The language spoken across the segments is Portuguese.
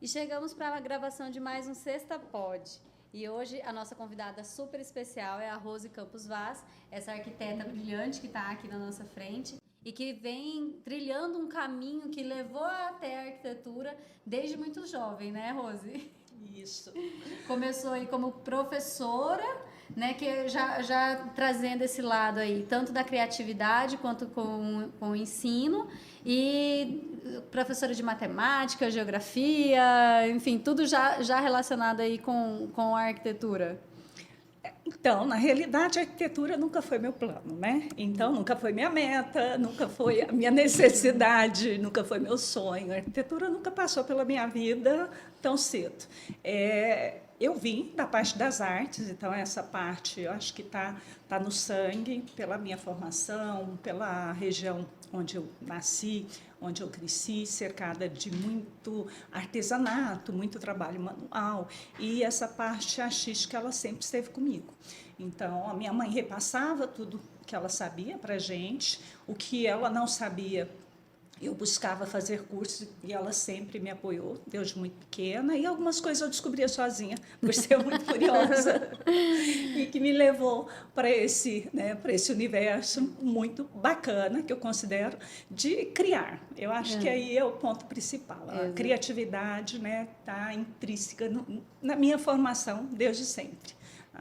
E chegamos para a gravação de mais um Sexta Pod. E hoje a nossa convidada super especial é a Rose Campos Vaz, essa arquiteta brilhante que está aqui na nossa frente e que vem trilhando um caminho que levou até a arquitetura desde muito jovem, né, Rose? Isso. Começou aí como professora, né, que já trazendo esse lado aí, tanto da criatividade quanto com o ensino, e professora de matemática, geografia, enfim, tudo já relacionado aí com a arquitetura. Então, na realidade, a arquitetura nunca foi meu plano, né? Então, nunca foi minha meta, nunca foi a minha necessidade, nunca foi meu sonho. A arquitetura nunca passou pela minha vida tão cedo. Eu vim da parte das artes, então essa parte eu acho que tá no sangue, pela minha formação, pela região onde eu nasci, onde eu cresci, cercada de muito artesanato, muito trabalho manual, e essa parte artística ela sempre esteve comigo. Então, a minha mãe repassava tudo que ela sabia para a gente, o que ela não sabia, eu buscava fazer curso e ela sempre me apoiou, desde muito pequena, e algumas coisas eu descobria sozinha, por ser muito curiosa, e que me levou para esse universo muito bacana, que eu considero, de criar. Eu acho que aí é o ponto principal. A criatividade está intrínseca na minha formação desde sempre.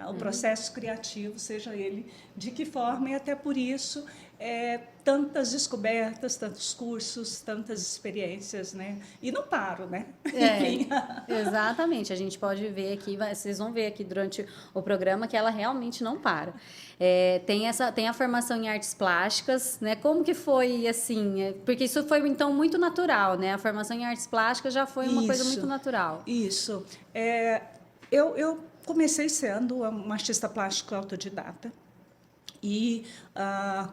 O processo criativo, seja ele de que forma, e até por isso tantas descobertas, tantos cursos, tantas experiências, né? E não paro, né? Enfim. Exatamente, a gente pode ver aqui, vocês vão ver aqui durante o programa que ela realmente não para. Tem a formação em artes plásticas, né? Como que foi assim? Porque isso foi então muito natural, né? A formação em artes plásticas já foi uma coisa muito natural. Isso. Eu comecei sendo uma artista plástica autodidata. E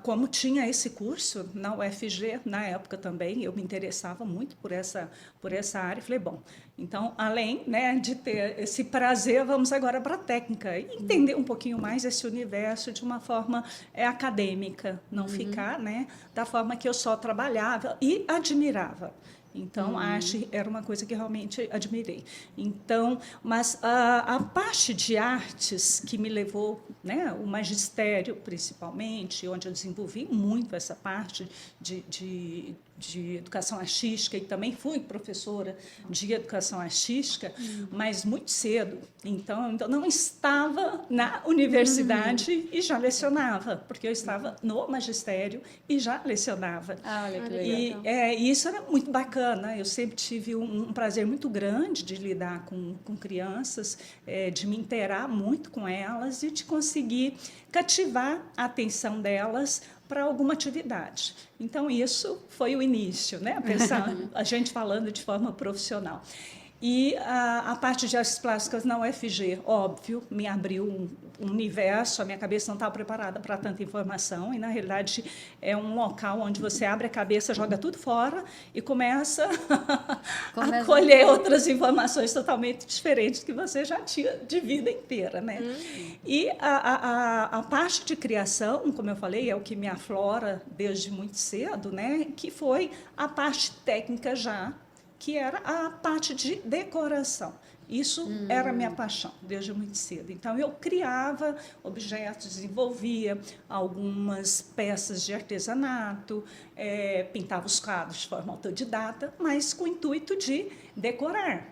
como tinha esse curso na UFG, na época também, eu me interessava muito por essa área. Falei, bom, então, além de ter esse prazer, vamos agora para a técnica e entender um pouquinho mais esse universo de uma forma acadêmica, não ficar da forma que eu só trabalhava e admirava. Então, a arte era uma coisa que realmente admirei. Então, mas a parte de artes que me levou, o magistério principalmente, onde eu desenvolvi muito essa parte de educação artística e também fui professora de educação artística, mas muito cedo. Então, não estava na universidade e já lecionava, porque eu estava no magistério e já lecionava. Olha que legal. E isso era muito bacana. Eu sempre tive um prazer muito grande de lidar com crianças, de me inteirar muito com elas e de conseguir cativar a atenção delas para alguma atividade. Então, isso foi o início, a gente falando de forma profissional. E a parte de artes plásticas na UFG, óbvio, me abriu um universo, a minha cabeça não estava preparada para tanta informação, e, na realidade, é um local onde você abre a cabeça, joga tudo fora e começa a colher outras informações totalmente diferentes que você já tinha de vida inteira. E a parte de criação, como eu falei, é o que me aflora desde muito cedo, que foi a parte técnica já, que era a parte de decoração. Isso era a minha paixão, desde muito cedo. Então, eu criava objetos, desenvolvia algumas peças de artesanato, pintava os quadros de forma autodidata, mas com o intuito de decorar.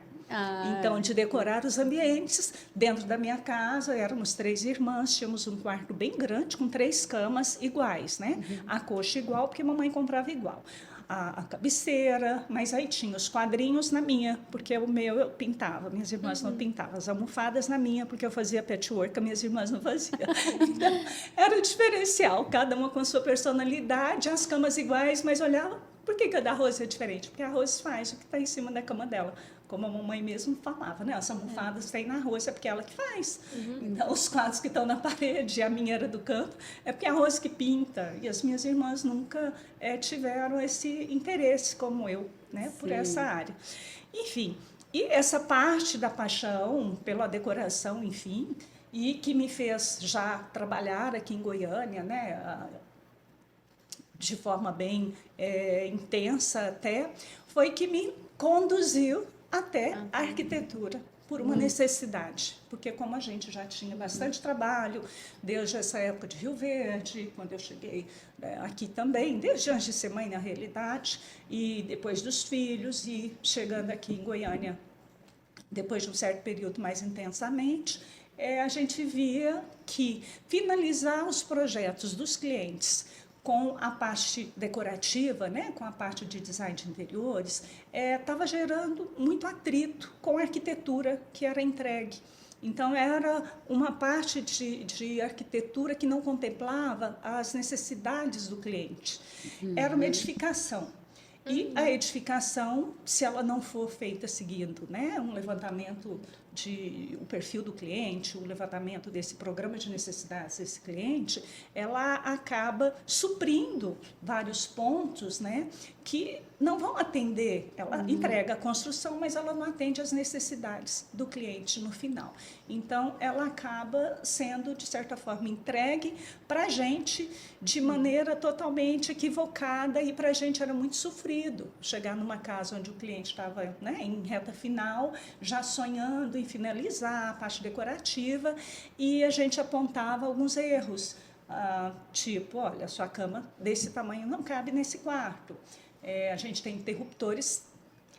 Então, de decorar os ambientes. Dentro da minha casa, éramos 3 irmãs, tínhamos um quarto bem grande, com 3 camas iguais, A coxa igual, porque a mamãe comprava igual. A cabeceira, mas aí tinha os quadrinhos na minha, porque o meu eu pintava, minhas irmãs não pintavam. As almofadas na minha, porque eu fazia patchwork, minhas irmãs não faziam. Então, era o diferencial, cada uma com sua personalidade, as camas iguais, mas olhava, por que a da Rose é diferente? Porque a Rose faz o que está em cima da cama dela. Como a mamãe mesmo falava, as almofadas tem na Rose, é porque ela que faz. Então, os quadros que estão na parede, a minha era do canto, é porque é a Rose que pinta. E as minhas irmãs nunca tiveram esse interesse, como eu, por essa área. Enfim, e essa parte da paixão pela decoração, enfim, e que me fez já trabalhar aqui em Goiânia, de forma bem intensa até, foi que me conduziu até a arquitetura, por uma necessidade, porque como a gente já tinha bastante trabalho, desde essa época de Rio Verde, quando eu cheguei aqui também, desde antes de ser mãe na realidade, e depois dos filhos, e chegando aqui em Goiânia, depois de um certo período mais intensamente, a gente via que finalizar os projetos dos clientes com a parte decorativa, né, com a parte de design de interiores, estava gerando muito atrito com a arquitetura que era entregue. Então, era uma parte de arquitetura que não contemplava as necessidades do cliente. Era uma edificação. E a edificação, se ela não for feita seguindo, né, um levantamento o perfil do cliente, o levantamento desse programa de necessidades desse cliente, ela acaba suprindo vários pontos, né, que não vão atender. Ela entrega a construção, mas ela não atende às necessidades do cliente no final. Então, ela acaba sendo, de certa forma, entregue para a gente de maneira totalmente equivocada, e para a gente era muito sofrido chegar numa casa onde o cliente estava, né, em reta final, já sonhando em finalizar a parte decorativa, e a gente apontava alguns erros, tipo, olha, a sua cama desse tamanho não cabe nesse quarto. A gente tem interruptores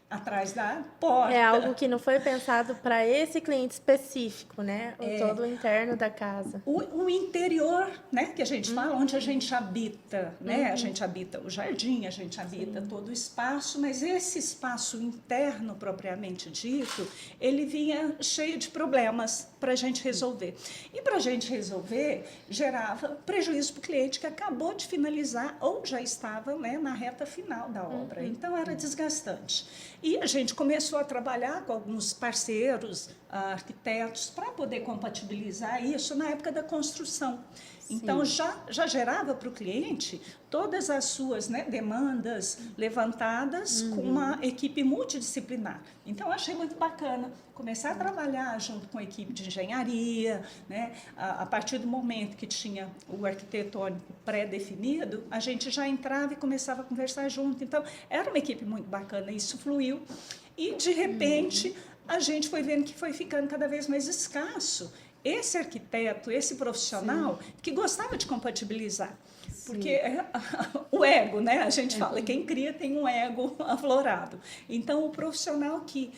atrás da porta. É algo que não foi pensado para esse cliente específico, né? Todo o interno da casa. O interior, né, que a gente fala, onde a gente habita, né? A gente habita o jardim, a gente habita todo o espaço, mas esse espaço interno, propriamente dito, ele vinha cheio de problemas para a gente resolver. E para a gente resolver, gerava prejuízo para o cliente que acabou de finalizar ou já estava, né, na reta final da obra. Então, era desgastante. E a gente começou a trabalhar com alguns parceiros, arquitetos, para poder compatibilizar isso na época da construção. Então, já gerava para o cliente todas as suas, né, demandas levantadas com uma equipe multidisciplinar. Então, achei muito bacana começar a trabalhar junto com a equipe de engenharia, né? A partir do momento que tinha o arquitetônico pré-definido, a gente já entrava e começava a conversar junto. Então, era uma equipe muito bacana, isso fluiu. E, de repente, a gente foi vendo que foi ficando cada vez mais escasso esse arquiteto, esse profissional que gostava de compatibilizar. Porque o ego, né? A gente fala, quem cria tem um ego aflorado. Então, o profissional que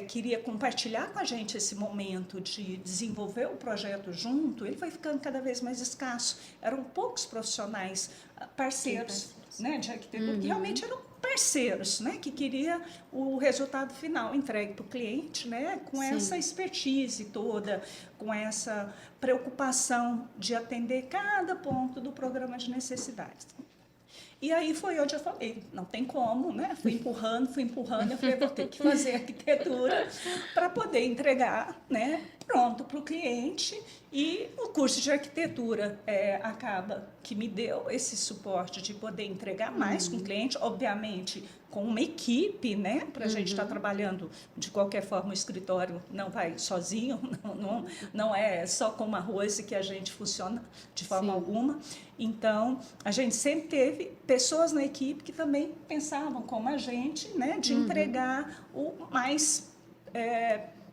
queria compartilhar com a gente esse momento de desenvolver o projeto junto, ele foi ficando cada vez mais escasso. Eram poucos profissionais parceiros, né, de arquitetura, que realmente eram parceiros, né, que queria o resultado final entregue para o cliente, né, com essa expertise toda, com essa preocupação de atender cada ponto do programa de necessidades. E aí foi onde eu falei, não tem como, né? Fui empurrando, eu falei, vou ter que fazer arquitetura para poder entregar, né, pronto para o cliente. E o curso de arquitetura acaba que me deu esse suporte de poder entregar mais com o cliente, obviamente com uma equipe, né, para a gente estar trabalhando de qualquer forma. O escritório não vai sozinho, não é só com arroz que a gente funciona de forma alguma. Então, a gente sempre teve pessoas na equipe que também pensavam como a gente, né, de entregar o mais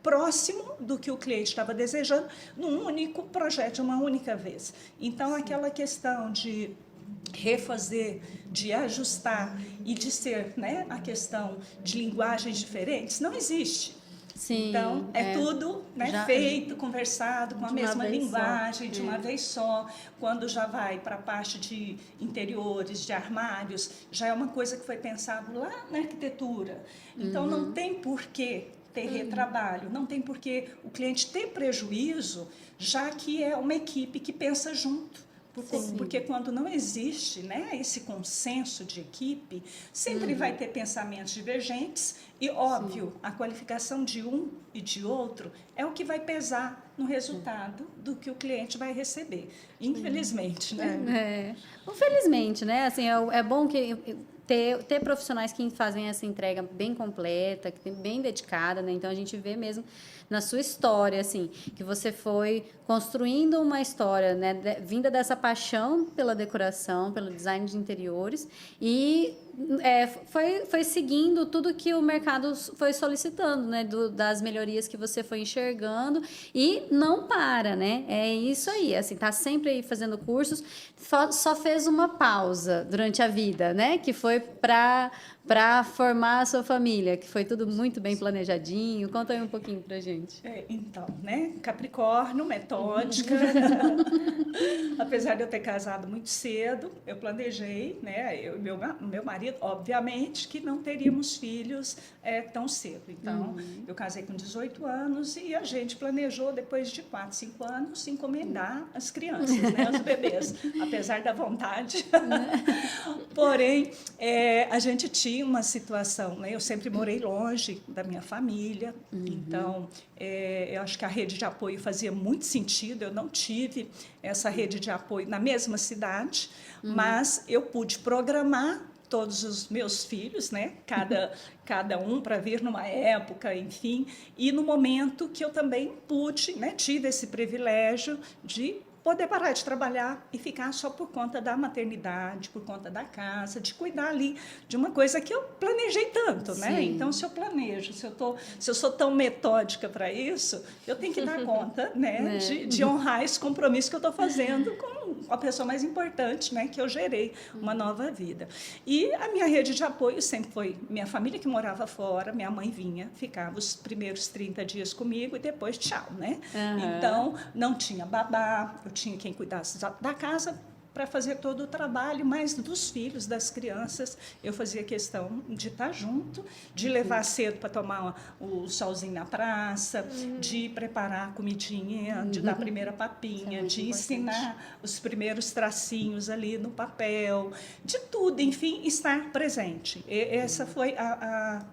próximo do que o cliente estava desejando num único projeto, de uma única vez. Então, aquela questão de refazer, de ajustar e de ser, né, a questão de linguagens diferentes, não existe. Sim, então, tudo, né, feito, conversado, com a mesma linguagem, de uma vez só. Quando já vai para a parte de interiores, de armários, já é uma coisa que foi pensado lá na arquitetura. Então, não tem porquê ter retrabalho, não tem porquê o cliente ter prejuízo, já que é uma equipe que pensa junto. Porque quando não existe, né, esse consenso de equipe, sempre vai ter pensamentos divergentes e, óbvio, a qualificação de um e de outro é o que vai pesar no resultado do que o cliente vai receber. Infelizmente, né? Infelizmente, né? Assim, é bom que ter profissionais que fazem essa entrega bem completa, que tem bem dedicada, né? Então, a gente vê mesmo na sua história, assim, que você foi construindo uma história, né, vinda dessa paixão pela decoração, pelo design de interiores, e foi seguindo tudo que o mercado foi solicitando, né? Das melhorias que você foi enxergando e não para, né? É isso aí, assim, tá sempre aí fazendo cursos, só fez uma pausa durante a vida, né? Que foi para formar a sua família, que foi tudo muito bem planejadinho. Conta aí um pouquinho pra gente. Então, né? Capricórnio, metódica. Apesar de eu ter casado muito cedo, eu planejei, né? Eu e meu marido, obviamente, que não teríamos filhos tão cedo. Então, eu casei com 18 anos e a gente planejou, depois de 4, 5 anos, encomendar as crianças, né? Os bebês, apesar da vontade. Porém, a gente tinha uma situação, né? Eu sempre morei longe da minha família, então eu acho que a rede de apoio fazia muito sentido. Eu não tive essa rede de apoio na mesma cidade, mas eu pude programar todos os meus filhos, né? Cada um para vir numa época, enfim, e no momento que eu também pude, né? Tive esse privilégio de poder parar de trabalhar e ficar só por conta da maternidade, por conta da casa, de cuidar ali de uma coisa que eu planejei tanto, né? Sim. Então, se eu planejo, se eu sou tão metódica para isso, eu tenho que dar conta, né? De honrar esse compromisso que eu estou fazendo com a pessoa mais importante, né? Que eu gerei uma nova vida. E a minha rede de apoio sempre foi minha família que morava fora, minha mãe vinha, ficava os primeiros 30 dias comigo e depois tchau, né? Então, não tinha babá, eu tinha quem cuidasse da casa para fazer todo o trabalho, mas dos filhos, das crianças, eu fazia questão de estar junto, de levar cedo para tomar o solzinho na praça, de preparar a comidinha, de dar a primeira papinha, de ensinar os primeiros tracinhos ali no papel, de tudo, enfim, estar presente. Essa foi a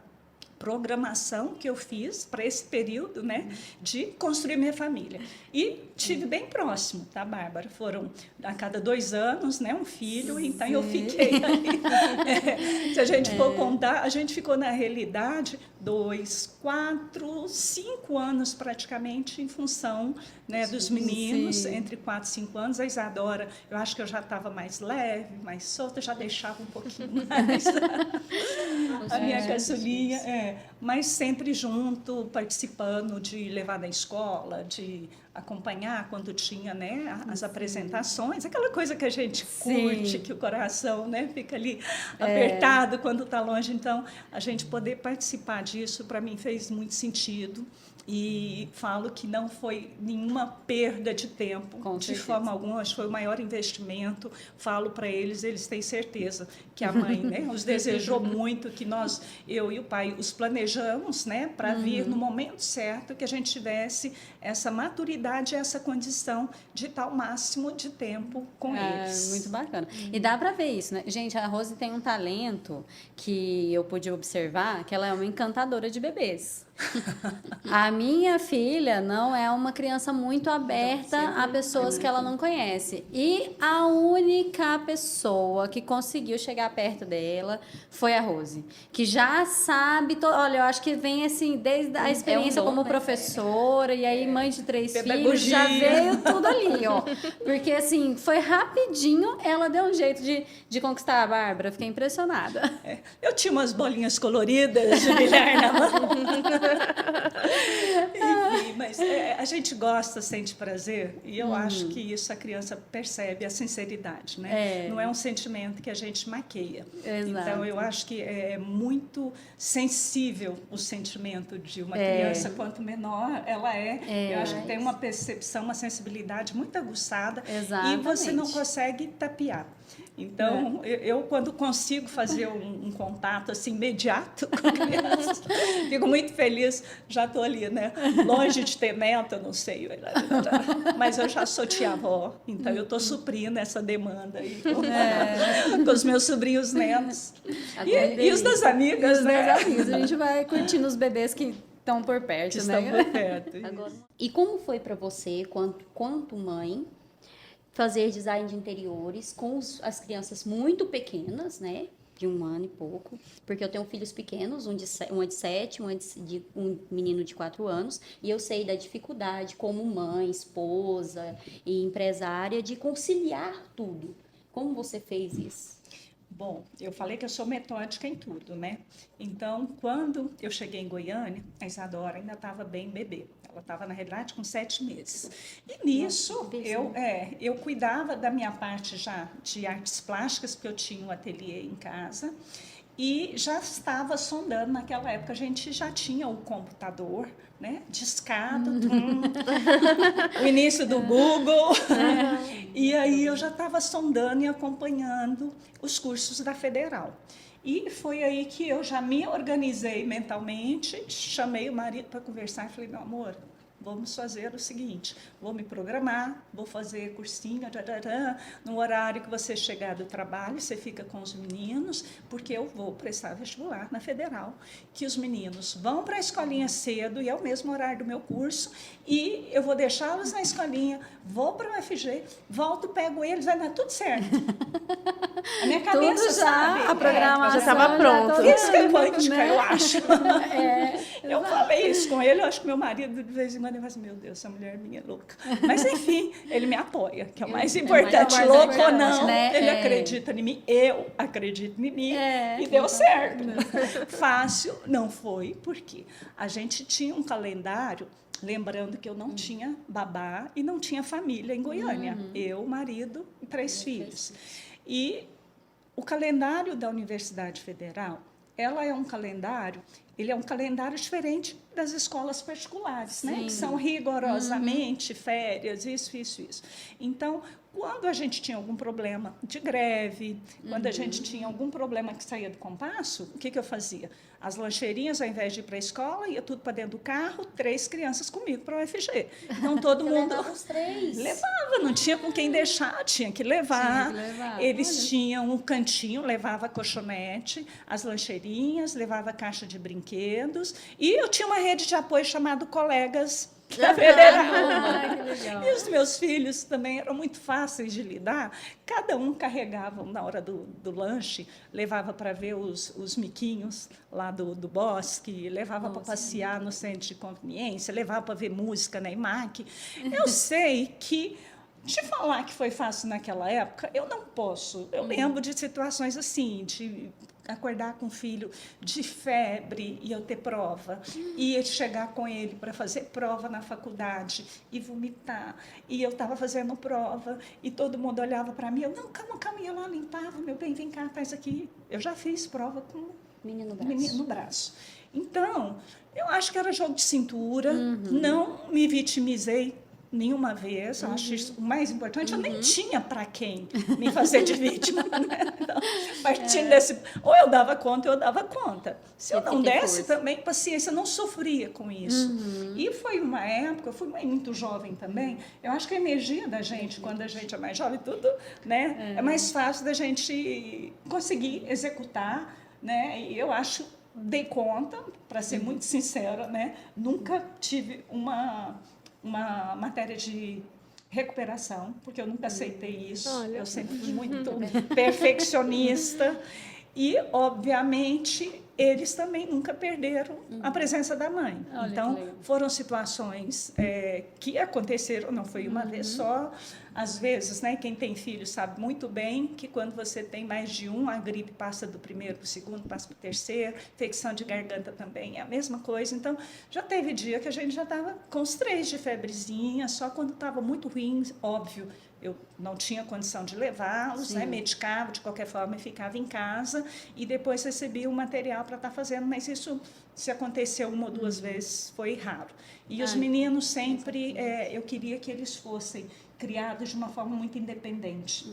programação que eu fiz para esse período, né, de construir minha família. E tive bem próximo, tá, Bárbara? Foram a cada 2 anos, né, um filho, então eu fiquei ali. Se a gente for contar, a gente ficou na realidade 2, 4, 5 anos praticamente em função, né, dos meninos, entre 4 e 5 anos. A Isadora, eu acho que eu já estava mais leve, mais solta, já deixava um pouquinho mais a minha caçulinha, mas sempre junto, participando de levar na escola, de acompanhar quando tinha, né, as apresentações, aquela coisa que a gente curte, que o coração, né, fica ali apertado quando está longe. Então, a gente poder participar disso, para mim, fez muito sentido. E falo que não foi nenhuma perda de tempo, de forma alguma. Acho que foi o maior investimento. Falo para eles, eles têm certeza que a mãe, né, os desejou muito, que eu e o pai, os planejamos, né, para vir no momento certo, que a gente tivesse essa maturidade, essa condição de estar o máximo de tempo com eles. Muito bacana. E dá para ver isso, né? Gente, a Rose tem um talento que eu pude observar, que ela é uma encantadora de bebês. A minha filha não é uma criança muito aberta a pessoas que ela não conhece. E a única pessoa que conseguiu chegar perto dela foi a Rose, que já sabe... Olha, eu acho que vem assim, desde a experiência como professora, e aí mãe de 3 filhos, já veio tudo ali, ó. Porque assim, foi rapidinho, ela deu um jeito de conquistar a Bárbara. Fiquei impressionada. Eu tinha umas bolinhas coloridas de bilhar na mão. Enfim, mas a gente gosta, sente prazer, e eu acho que isso a criança percebe, a sinceridade, né? Não é um sentimento que a gente maqueia. Exato. Então, eu acho que é muito sensível o sentimento de uma criança, quanto menor ela eu acho que tem uma percepção, uma sensibilidade muito aguçada. Exatamente. E você não consegue tapear. Então, eu quando consigo fazer um contato assim, imediato com a criança, fico muito feliz, já estou ali, né? Longe de ter neto, não sei, mas eu já sou tia-avó, então eu estou suprindo essa demanda aí com os meus sobrinhos netos. E os das amigas, né? Das amigas. A gente vai curtindo os bebês que estão por perto, que né? estão por perto. Agora, e como foi para você, quanto mãe, fazer design de interiores com as crianças muito pequenas, né? De 1 ano e pouco, porque eu tenho filhos pequenos, uma de 7, um menino de 4 anos, e eu sei da dificuldade como mãe, esposa e empresária de conciliar tudo. Como você fez isso? Bom, eu falei que eu sou metódica em tudo, né? Então, quando eu cheguei em Goiânia, a Isadora ainda estava bem bebê. Ela estava, na realidade, com 7 meses. E nisso, eu cuidava da minha parte já de artes plásticas, porque eu tinha um ateliê em casa. E já estava sondando, naquela época a gente já tinha o computador, né, discado, o início do Google. E aí eu já estava sondando e acompanhando os cursos da Federal. E foi aí que eu já me organizei mentalmente, chamei o marido para conversar e falei, meu amor, vamos fazer o seguinte, vou me programar, vou fazer cursinho, no horário que você chegar do trabalho, você fica com os meninos, porque eu vou prestar vestibular na Federal, que os meninos vão para a escolinha cedo, e é o mesmo horário do meu curso, e eu vou deixá-los na escolinha, vou para o UFG, volto, pego eles, vai dar tudo certo. A minha cabeça, tudo já, sabe? a programação já estava pronto. Isso que é quântica, né? eu acho. Eu exato. falei isso com ele, eu acho que meu marido, de vez em quando, ele fala assim, meu Deus, essa mulher minha é louca. Mas, enfim, ele me apoia, que é o mais importante. mais Louco ou importante, não, né? ele acredita em mim, eu acredito em mim, e deu certo. Fácil não foi, porque a gente tinha um calendário, lembrando que eu não tinha babá e não tinha família em Goiânia. Eu, marido e 3 filhos. E o calendário da Universidade Federal, ele é um calendário diferente das escolas particulares, né? Que são rigorosamente férias, isso. Então, quando a gente tinha algum problema de greve, quando a gente tinha algum problema que saía do compasso, o que eu fazia? As lancheirinhas, ao invés de ir para a escola, ia tudo para dentro do carro, 3 crianças comigo para o UFG. Então, todo mundo levava os 3. levava, não tinha com quem deixar, tinha que levar. Eles tinham um cantinho, levava colchonete, as lancheirinhas, levava caixa de brinquedos, e eu tinha uma rede de apoio chamada Colegas da Federal. Que legal. E os meus filhos também eram muito fáceis de lidar. Cada um carregava, na hora do lanche, levava para ver os miquinhos lá do bosque, levava para passear no centro de conveniência, levava para ver música na IMAC. Eu sei que, te falar que foi fácil naquela época, eu não posso. Eu lembro de situações assim, de acordar com o filho de febre e eu ter prova, e chegar com ele para fazer prova na faculdade e vomitar, e eu estava fazendo prova e todo mundo olhava para mim, eu, não, calma, ia lá, limpava, meu bem, vem cá, faz aqui. Eu já fiz prova com Menino no braço. Então, eu acho que era jogo de cintura, não me vitimizei nenhuma vez, eu acho isso o mais importante, eu nem tinha para quem me fazer de vítima, né? Então, partindo desse, ou eu dava conta, ou eu dava conta. Se eu não desse, também, paciência, eu não sofria com isso. E foi uma época, eu fui muito jovem também, eu acho que a energia da gente, quando a gente é mais jovem, tudo, né, é mais fácil da gente conseguir executar, né, e eu acho, dei conta, para ser muito sincera, né, nunca tive uma matéria de recuperação, porque eu nunca aceitei isso. Olha. Eu sempre fui muito perfeccionista. E, obviamente, eles também nunca perderam a presença da mãe. Olha, então, foram situações que aconteceram, não foi uma vez só. Às vezes, né, quem tem filho sabe muito bem que quando você tem mais de um, a gripe passa do primeiro para o segundo, passa para o terceiro, infecção de garganta também é a mesma coisa. Então, já teve dia que a gente já estava com os 3 de febrezinha, só quando estava muito ruim, óbvio, eu não tinha condição de levá-los, né, medicava de qualquer forma e ficava em casa, e depois recebia o material para estar fazendo, mas isso, se aconteceu 1 ou 2 vezes, foi raro. E os meninos sempre, eu queria que eles fossem criados de uma forma muito independente.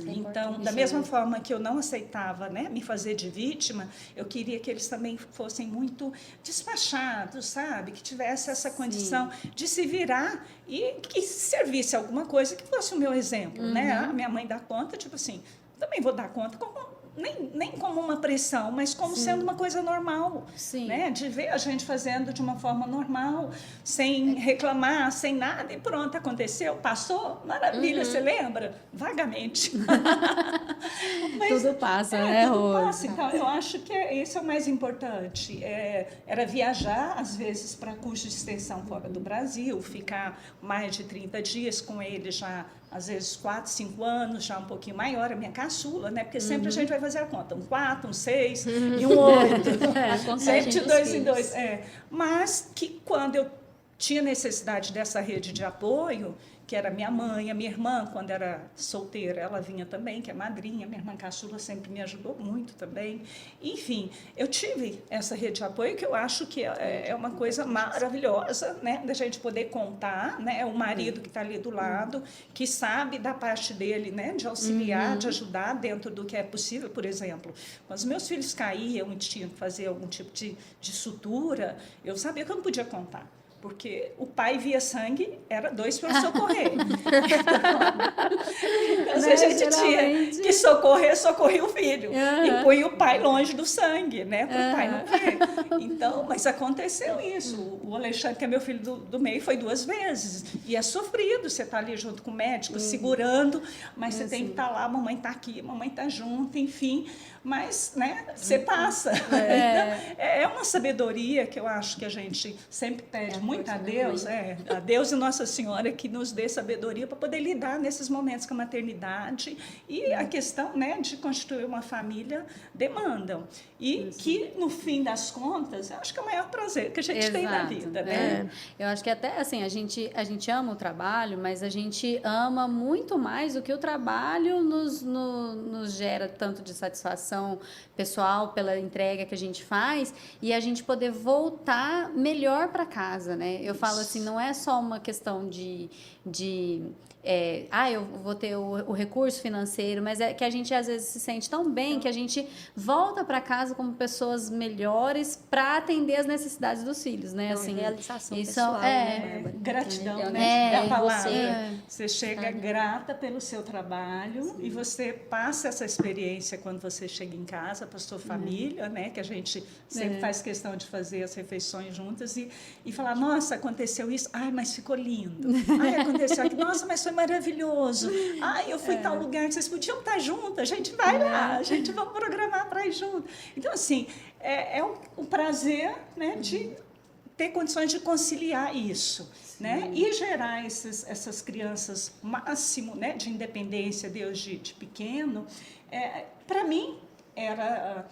Então, da mesma forma que eu não aceitava, né, me fazer de vítima, eu queria que eles também fossem muito despachados, sabe? Que tivesse essa condição de se virar e que servisse alguma coisa que fosse o meu exemplo, né? A minha mãe dá conta, tipo assim, também vou dar conta como nem como uma pressão, mas como sendo uma coisa normal, né? De ver a gente fazendo de uma forma normal, sem reclamar, sem nada, e pronto, aconteceu, passou, maravilha, você lembra? Vagamente. Mas, tudo passa, né, tudo Rose? passa. Então, eu acho que esse é o mais importante. Era viajar, às vezes, para curso de extensão fora do Brasil, ficar mais de 30 dias com ele já às vezes 4, 5 anos, já um pouquinho maior, a minha caçula, né? Porque sempre a gente vai fazer a conta, um 4, um 6 e um 8. A contagem Sempre de dos 2 em filhos. 2. Mas que quando eu tinha necessidade dessa rede de apoio, que era minha mãe, a minha irmã, quando era solteira, ela vinha também, que é madrinha, minha irmã caçula sempre me ajudou muito também. Enfim, eu tive essa rede de apoio que eu acho que é uma coisa maravilhosa, né, da gente poder contar, né, é o marido que está ali do lado, que sabe da parte dele, né, de auxiliar, de ajudar dentro do que é possível. Por exemplo, quando os meus filhos caíam e tinham que fazer algum tipo de sutura, eu sabia que eu não podia contar. Porque o pai via sangue, era 2 para socorrer. Então, se a gente tinha que socorria o filho. E põe o pai longe do sangue, né? Para o pai não ver. Então, mas aconteceu isso. O Alexandre, que é meu filho do meio, foi 2 vezes. E é sofrido, você está ali junto com o médico, segurando, mas você tem que estar lá, a mamãe está aqui, a mamãe está junto, enfim. Mas, né, você passa. Então, é uma sabedoria que eu acho que a gente sempre pede muito a Deus, a Deus e Nossa Senhora que nos dê sabedoria para poder lidar nesses momentos com a maternidade e a questão, né, de constituir uma família demandam. E que, no fim das contas, eu acho que é o maior prazer que a gente tem na vida, né? Eu acho que até, assim, a gente ama o trabalho, mas a gente ama muito mais do que o trabalho nos gera tanto de satisfação pessoal pela entrega que a gente faz e a gente poder voltar melhor para casa, né? Eu falo assim, não é só uma questão eu vou ter o recurso financeiro, mas é que a gente às vezes se sente tão bem que a gente volta para casa como pessoas melhores para atender as necessidades dos filhos, né? Assim, realização isso pessoal, né? Gratidão, né? É a palavra. Você chega grata pelo seu trabalho e você passa essa experiência quando você chega em casa para sua família, né? Que a gente sempre faz questão de fazer as refeições juntas e falar, nossa, aconteceu isso, ai, mas ficou lindo. Ai, aconteceu aqui, nossa, mas foi maravilhoso. Ai, eu fui em tal lugar que vocês podiam estar juntas, a gente vai lá, a gente vai programar para ir junto. Então, assim, é um prazer, né, de ter condições de conciliar isso, né, e gerar essas crianças máximo, né, de independência desde de pequeno. Para mim, era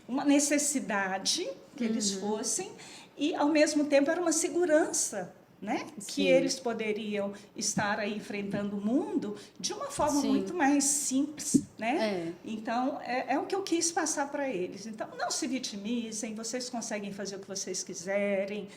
uma necessidade que eles fossem e, ao mesmo tempo, era uma segurança, né? Que eles poderiam estar aí enfrentando o mundo de uma forma muito mais simples, né? Então, é o que eu quis passar para eles. Então, não se vitimizem, vocês conseguem fazer o que vocês quiserem.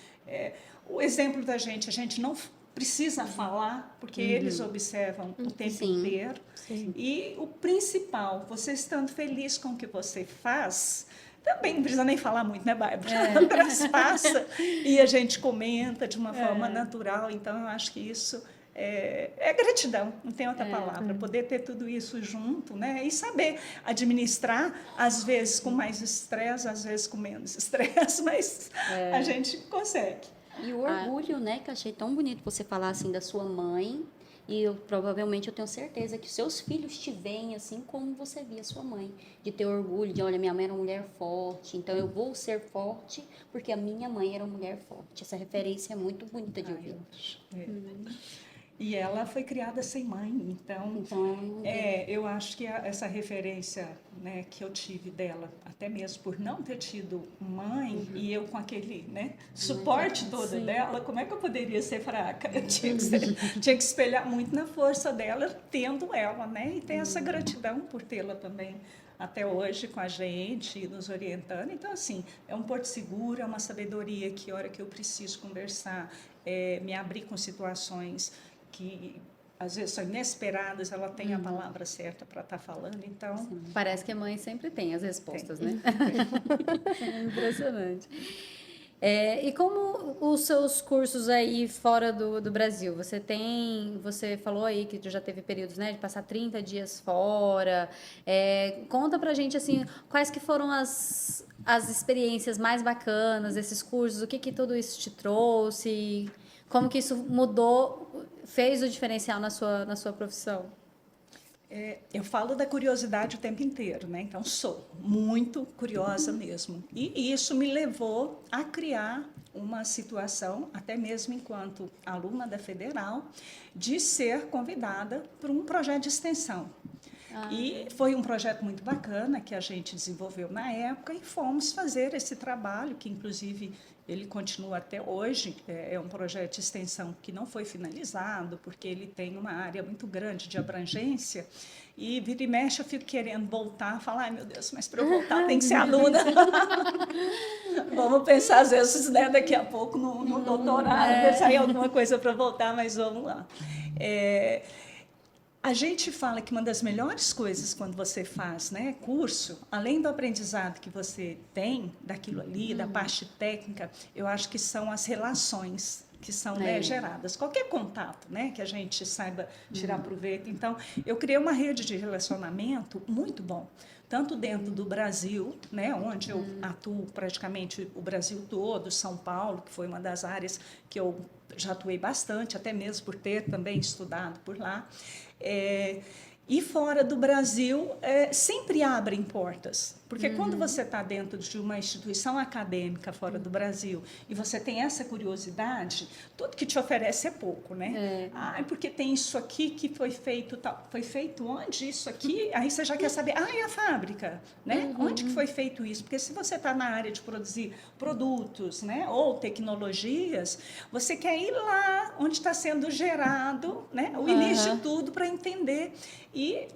O exemplo da gente, a gente não precisa falar, porque eles observam o tempo inteiro. E o principal, você estando feliz com o que você faz, também não precisa nem falar muito, né, Bárbara? Traspassa e a gente comenta de uma forma natural. Então, eu acho que isso é gratidão, não tem outra palavra. Poder ter tudo isso junto, né? E saber administrar, às vezes com mais estresse, às vezes com menos estresse, mas a gente consegue. E o orgulho, né, que eu achei tão bonito você falar assim da sua mãe. E provavelmente eu tenho certeza que seus filhos te veem assim como você via sua mãe. De ter orgulho, de olha, minha mãe era uma mulher forte, então eu vou ser forte porque a minha mãe era uma mulher forte. Essa referência é muito bonita de ouvir. E ela foi criada sem mãe, então eu acho que essa referência, né, que eu tive dela, até mesmo por não ter tido mãe, e eu com aquele, né, suporte todo dela, como é que eu poderia ser fraca? Eu tinha que espelhar muito na força dela, tendo ela, né, e ter essa gratidão por tê-la também até hoje com a gente, nos orientando. Então, assim, é um porto seguro, é uma sabedoria que, a hora que eu preciso conversar, me abrir com situações que às vezes são inesperadas, ela tem a palavra certa para estar falando, então... Parece que a mãe sempre tem as respostas, né? É impressionante. E como os seus cursos aí fora do Brasil? Você falou aí que já teve períodos, né, de passar 30 dias fora. Conta pra gente, assim, quais que foram as experiências mais bacanas desses cursos, o que tudo isso te trouxe, como que isso mudou, fez o diferencial na sua profissão? Eu falo da curiosidade o tempo inteiro, né? Então, sou muito curiosa mesmo. E isso me levou a criar uma situação, até mesmo enquanto aluna da Federal, de ser convidada para um projeto de extensão. E foi um projeto muito bacana que a gente desenvolveu na época e fomos fazer esse trabalho, que inclusive ele continua até hoje. É um projeto de extensão que não foi finalizado, porque ele tem uma área muito grande de abrangência. E vira e mexe eu fico querendo voltar, falar, ai meu Deus, mas para eu voltar tem que ser aluna. Vamos pensar, às vezes, né, daqui a pouco no doutorado, ver se aí alguma coisa para voltar, mas vamos lá. A gente fala que uma das melhores coisas quando você faz, né, curso, além do aprendizado que você tem daquilo ali, da parte técnica, eu acho que são as relações que são, né, geradas. Qualquer contato, né, que a gente saiba tirar proveito. Então, eu criei uma rede de relacionamento muito bom, tanto dentro do Brasil, né, onde eu atuo praticamente o Brasil todo, São Paulo, que foi uma das áreas que eu já atuei bastante, até mesmo por ter também estudado por lá. E fora do Brasil, sempre abrem portas. Porque quando você está dentro de uma instituição acadêmica fora do Brasil e você tem essa curiosidade, tudo que te oferece é pouco, né? Porque tem isso aqui que foi feito, tal. Foi feito onde isso aqui? Aí você já quer saber, e a fábrica? Né? Onde que foi feito isso? Porque se você está na área de produzir produtos, né, ou tecnologias, você quer ir lá onde está sendo gerado, né, o início de tudo para entender. E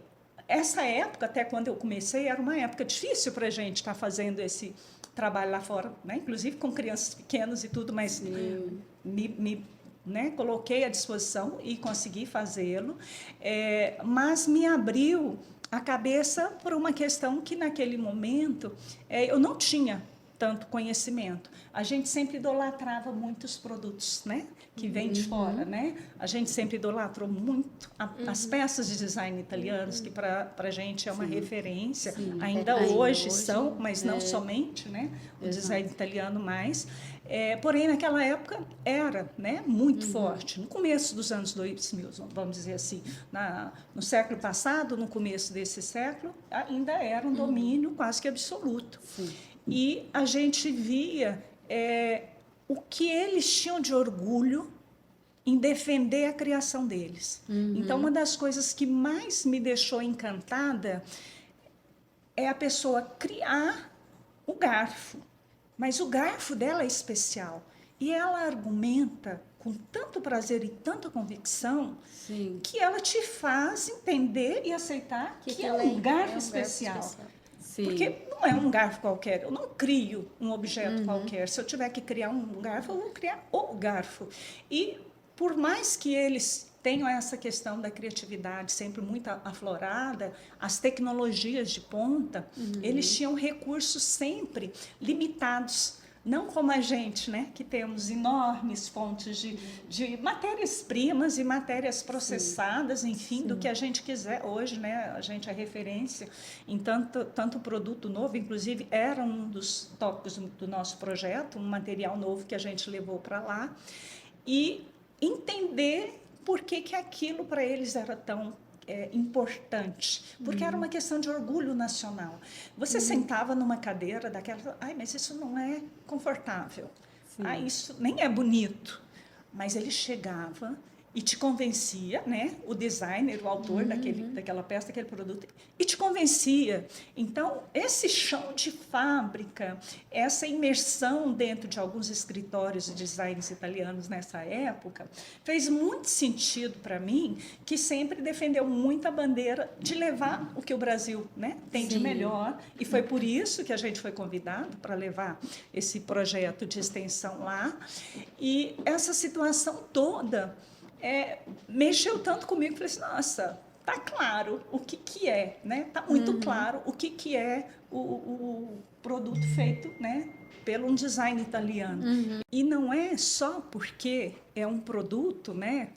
essa época, até quando eu comecei, era uma época difícil para a gente estar fazendo esse trabalho lá fora, né? Inclusive com crianças pequenas e tudo, mas né, coloquei à disposição e consegui fazê-lo. Mas me abriu a cabeça por uma questão que, naquele momento, eu não tinha tanto conhecimento. A gente sempre idolatrava muitos produtos, né, que vêm de fora, né? A gente sempre idolatrou muito as peças de design italianos, que para a gente é uma referência. Ainda hoje são, mas não somente, né, o design italiano mais. Porém, naquela época era, né, muito forte. No começo dos anos 2000, vamos dizer assim, no século passado, no começo desse século, ainda era um domínio quase que absoluto. E a gente via o que eles tinham de orgulho em defender a criação deles. Então, uma das coisas que mais me deixou encantada é a pessoa criar o garfo. Mas o garfo dela é especial. E ela argumenta com tanto prazer e tanta convicção que ela te faz entender e aceitar que é um garfo especial. Porque não é um garfo qualquer, eu não crio um objeto qualquer. Se eu tiver que criar um garfo, eu vou criar o garfo. E, por mais que eles tenham essa questão da criatividade sempre muito aflorada, as tecnologias de ponta, eles tinham recursos sempre limitados. Não como a gente, né, que temos enormes fontes de matérias-primas e matérias processadas, enfim, do que a gente quiser. Hoje, né, a gente é referência em tanto produto novo, inclusive era um dos tópicos do nosso projeto, um material novo que a gente levou para lá, e entender por que aquilo para eles era tão importante, porque era uma questão de orgulho nacional. Você sentava numa cadeira daquela, mas isso não é confortável, isso nem é bonito, mas ele chegava e te convencia, né? O designer, o autor daquela peça, daquele produto, e te convencia. Então, esse chão de fábrica, essa imersão dentro de alguns escritórios de designers italianos nessa época, fez muito sentido para mim, que sempre defendeu muito a bandeira de levar o que o Brasil, né, tem de melhor, e foi por isso que a gente foi convidado para levar esse projeto de extensão lá. E essa situação toda mexeu tanto comigo, falei assim, nossa, tá claro o que é, né? Tá muito claro o que é o produto feito, né, pelo um design italiano. E não é só porque é um produto, né,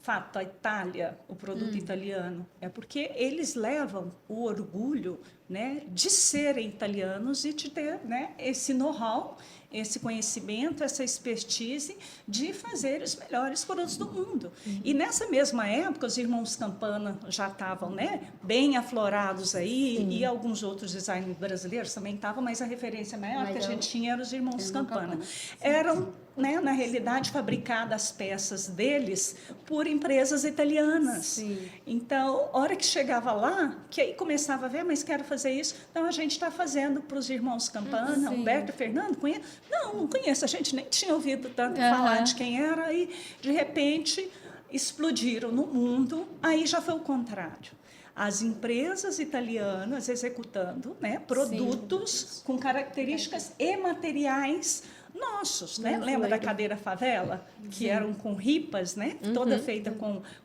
Fatta Itália, o produto italiano, é porque eles levam o orgulho né, de serem italianos e de ter, né, esse know-how, esse conhecimento, essa expertise de fazer os melhores produtos do mundo. E nessa mesma época, os irmãos Campana já estavam, né, bem aflorados aí, Sim. e alguns outros designers brasileiros também estavam, mas a referência maior que a gente tinha era os irmãos Campana. Eram, né, na realidade, fabricadas as peças deles por empresas italianas. Sim. Então, a hora que chegava lá, que aí começava a ver, mas quero fazer isso. Então, a gente está fazendo para os irmãos Campana, Sim. Humberto e Fernando, conhece? Não conheço, a gente nem tinha ouvido tanto falar de quem era, e, de repente, explodiram no mundo, aí já foi o contrário. As empresas italianas executando, né, produtos com características e materiais nossos, né? Lembra da cadeira favela, que eram com ripas, né? Toda feita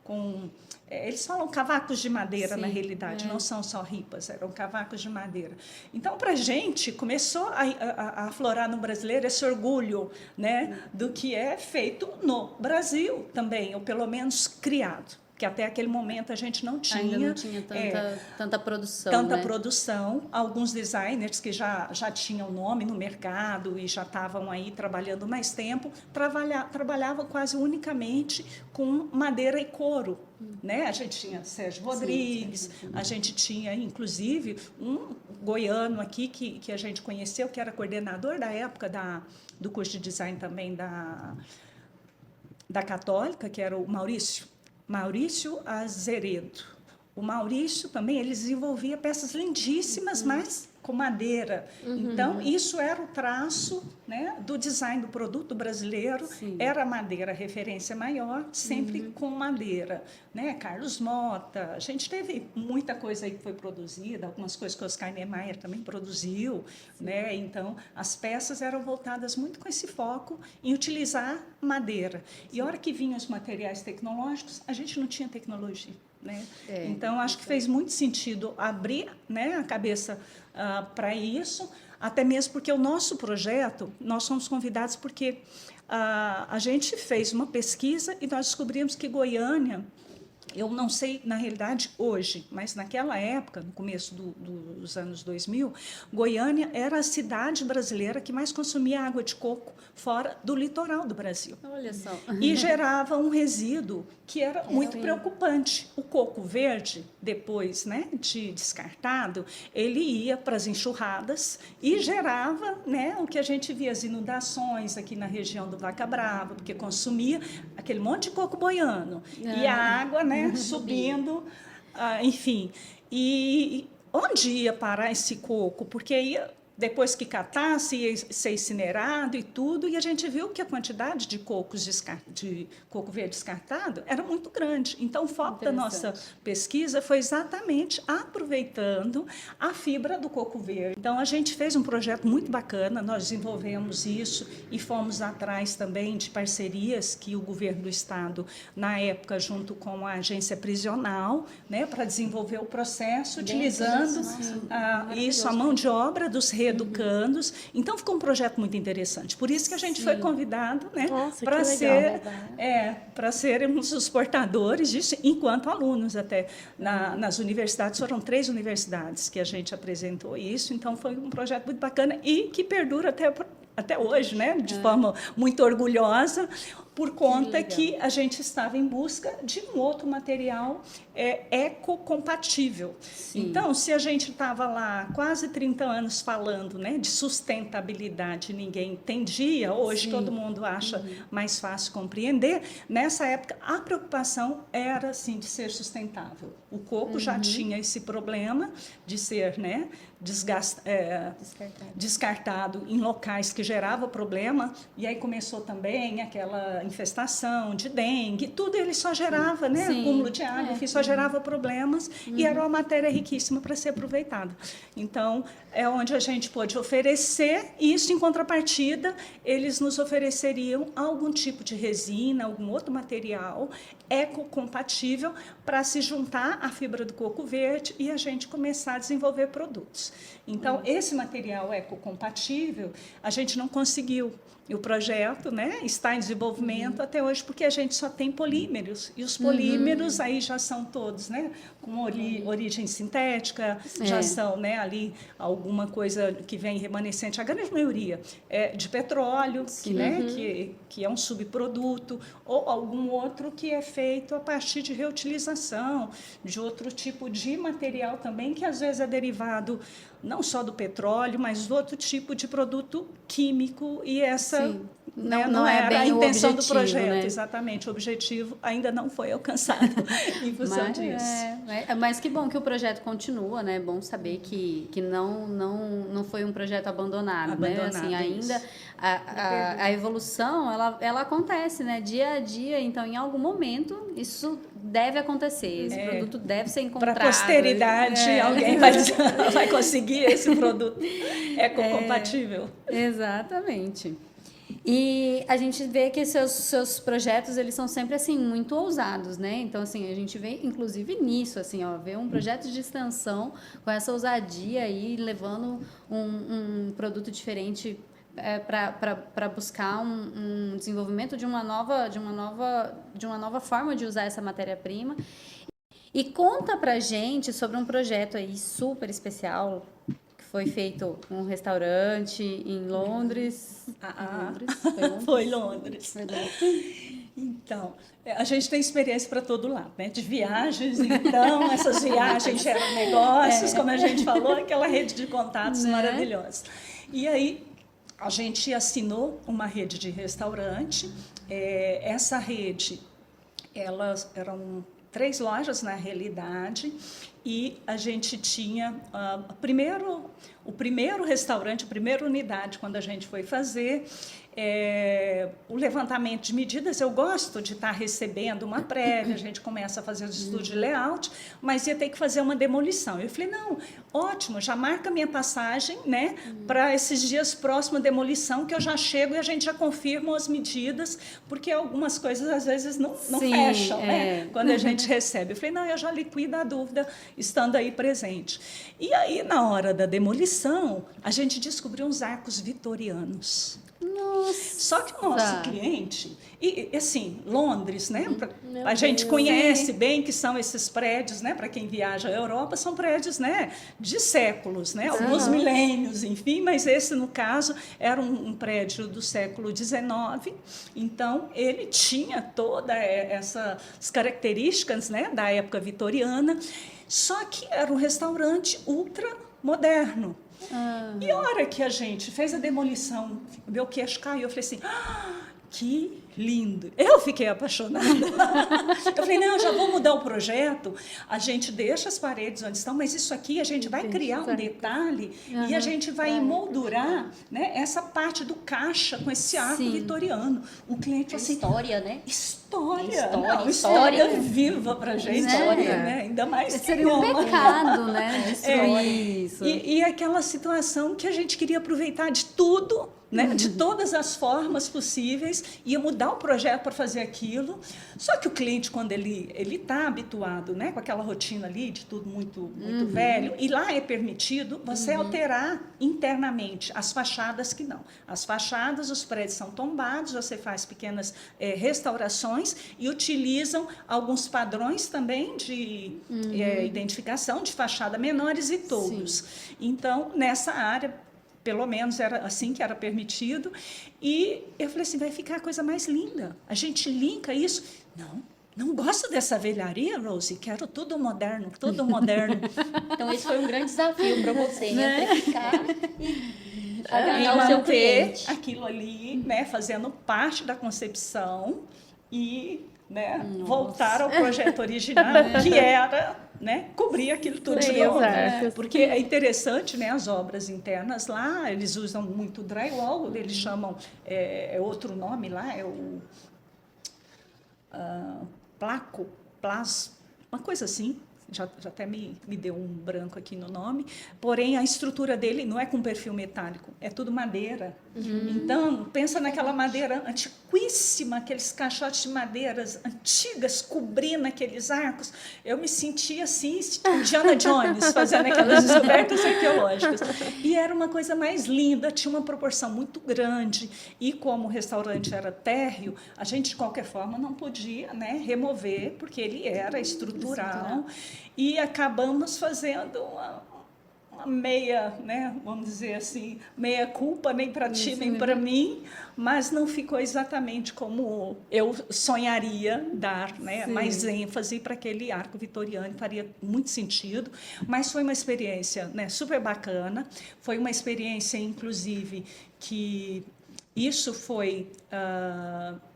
com eles falam cavacos de madeira, na realidade, não são só ripas, eram cavacos de madeira. Então, para a gente, começou a aflorar no brasileiro esse orgulho, né, do que é feito no Brasil também, ou pelo menos criado. Que até aquele momento a gente não tinha. Ainda não tinha tanta produção. Tanta né? produção. Alguns designers que já tinham nome no mercado e já estavam aí trabalhando mais tempo, trabalhavam quase unicamente com madeira e couro. Né? A gente tinha Sérgio Rodrigues, a gente tinha, inclusive, um goiano aqui que a gente conheceu, que era coordenador da época do curso de design também da Católica, que era o Maurício Azeredo. O Maurício também, ele desenvolvia peças lindíssimas, mas com madeira. Então, isso era o traço, né, do design do produto brasileiro. Era a madeira a referência maior, sempre com madeira. Né? Carlos Mota, a gente teve muita coisa aí que foi produzida, algumas coisas que o Oscar Niemeyer também produziu. Né? Então, as peças eram voltadas muito com esse foco em utilizar madeira. E a hora que vinham os materiais tecnológicos, a gente não tinha tecnologia. Né? Então, acho que fez muito sentido abrir, né, a cabeça para isso, até mesmo porque o nosso projeto, nós somos convidados porque a gente fez uma pesquisa e nós descobrimos que Goiânia, eu não sei, na realidade, hoje, mas naquela época, no começo dos anos 2000, Goiânia era a cidade brasileira que mais consumia água de coco fora do litoral do Brasil. Olha só. E gerava um resíduo que era muito preocupante. O coco verde, depois, né, de descartado, ele ia para as enxurradas e gerava, né, o que a gente via, as inundações aqui na região do Vaca Brava, porque consumia aquele monte de coco boiano. E a água, né, subindo, enfim. E onde ia parar esse coco? Porque ia, depois que catasse, ia ser incinerado e tudo, e a gente viu que a quantidade de coco verde descartado era muito grande. Então, o foco da nossa pesquisa foi exatamente aproveitando a fibra do coco verde. Então, a gente fez um projeto muito bacana, nós desenvolvemos isso e fomos atrás também de parcerias que o governo do estado, na época, junto com a agência prisional, né, para desenvolver o processo, utilizando a mão de obra dos reeducandos. Então, ficou um projeto muito interessante. Por isso que a gente foi convidado, né, para sermos os portadores disso, enquanto alunos até. Nas universidades, foram 3 universidades que a gente apresentou isso, então foi um projeto muito bacana e que perdura até hoje, né, de forma muito orgulhosa, por conta que a gente estava em busca de um outro material ecocompatível. Então, se a gente estava lá quase 30 anos falando, né, de sustentabilidade, ninguém entendia, hoje todo mundo acha mais fácil compreender, nessa época a preocupação era assim, de ser sustentável. O coco já tinha esse problema de ser, né, descartado em locais que gerava problema, e aí começou também aquela infestação de dengue, tudo ele só gerava, né, acúmulo de água, enfim, só gerava problemas, e era uma matéria riquíssima para ser aproveitada. Então, é onde a gente pôde oferecer isso, em contrapartida, eles nos ofereceriam algum tipo de resina, algum outro material ecocompatível para se juntar à fibra do coco verde e a gente começar a desenvolver produtos. Então, esse material ecocompatível, a gente não conseguiu E o projeto, né, está em desenvolvimento até hoje, porque a gente só tem polímeros. E os polímeros aí já são todos, né, com origem sintética, já são, né, ali alguma coisa que vem remanescente, a grande maioria é de petróleo, que é um subproduto, ou algum outro que é feito a partir de reutilização, de outro tipo de material também, que às vezes é derivado não só do petróleo, mas do outro tipo de produto químico, e essa não era bem a intenção do objetivo, projeto, né? exatamente, o objetivo ainda não foi alcançado em função disso. Mas que bom que o projeto continua, né? É bom saber que não foi um projeto abandonado, né? Assim, ainda a evolução, ela acontece, né? Dia a dia, então, em algum momento, isso deve acontecer, esse produto deve ser encontrado. Para a posteridade, alguém vai conseguir esse produto ecocompatível. Exatamente. E a gente vê que seus projetos, eles são sempre, assim, muito ousados, né? Então, assim, a gente vê, inclusive, nisso, assim, ó, ver um projeto de extensão com essa ousadia aí, levando um produto diferente para buscar um desenvolvimento de uma nova forma de usar essa matéria-prima. E conta pra gente sobre um projeto aí super especial, que foi feito um restaurante em Londres. Foi Londres. Então, a gente tem experiência para todo lado, né? De viagens, então, essas viagens geram negócios, como a gente falou, aquela rede de contatos maravilhosa. E aí, a gente assinou uma rede de restaurante. Essa rede, elas eram 3 lojas na realidade, e a gente tinha o primeiro restaurante, a primeira unidade, quando a gente foi fazer o levantamento de medidas. Eu gosto de estar recebendo uma prévia, a gente começa a fazer os estudos de layout, mas ia ter que fazer uma demolição. Eu falei, não, ótimo, já marca minha passagem, né, para esses dias próximos à demolição, que eu já chego e a gente já confirma as medidas, porque algumas coisas às vezes não fecham, né, quando a gente recebe. Eu falei, não, eu já liquido a dúvida estando aí presente. E aí, na hora da demolição, a gente descobriu uns arcos vitorianos. Nossa. Só que o nosso cliente, e assim, Londres, né? A gente conhece bem que são esses prédios, né? Para quem viaja à Europa, são prédios, né? De séculos, né? Alguns milênios, enfim, mas esse, no caso, era um prédio do século XIX, então ele tinha todas essas características, né? Da época vitoriana, só que era um restaurante ultra moderno. E a hora que a gente fez a demolição, meu queixo caiu, eu falei assim, que lindo. Eu fiquei apaixonada. Eu falei, não, já vou mudar o projeto, a gente deixa as paredes onde estão, mas isso aqui a gente vai criar um detalhe e a gente vai emoldurar, né, essa parte do caixa com esse arco vitoriano. O cliente falou assim... História, né? História viva pra gente, né? Ainda mais seria um pecado, né? Destruir isso. E aquela situação que a gente queria aproveitar de tudo, né? De todas as formas possíveis, ia mudar o projeto para fazer aquilo. Só que o cliente, quando ele está habituado, né, com aquela rotina ali de tudo muito velho, e lá é permitido você alterar internamente as fachadas, que não. As fachadas, os prédios são tombados, você faz pequenas restaurações e utilizam alguns padrões também de identificação de fachada menores e todos. Então, nessa área, pelo menos era assim que era permitido, e eu falei assim, vai ficar a coisa mais linda. A gente linka isso. Não gosto dessa velharia, Rose, quero tudo moderno, tudo moderno. Então, esse foi um grande desafio para você, né? Amplificar e agradar o seu manter cliente. aquilo ali, né, fazendo parte da concepção e, né, voltar ao projeto original, que era, né, cobrir aquilo tudo de novo. Porque é interessante, né, as obras internas lá, eles usam muito drywall, eles chamam, outro nome lá, é o uma coisa assim, já até me deu um branco aqui no nome, porém a estrutura dele não é com perfil metálico, é tudo madeira. Então, pensa naquela madeira antiquíssima, aqueles caixotes de madeiras antigas cobrindo aqueles arcos. Eu me sentia assim, Indiana Jones, fazendo aquelas descobertas arqueológicas. E era uma coisa mais linda, tinha uma proporção muito grande. E como o restaurante era térreo, a gente, de qualquer forma, não podia, né, remover, porque ele era estrutural. E acabamos fazendo uma meia, né, vamos dizer assim, meia culpa, nem para ti, nem para mim, mas não ficou exatamente como eu sonharia dar, né, mais ênfase para aquele arco vitoriano, faria muito sentido, mas foi uma experiência, né, super bacana, foi uma experiência, inclusive, que isso foi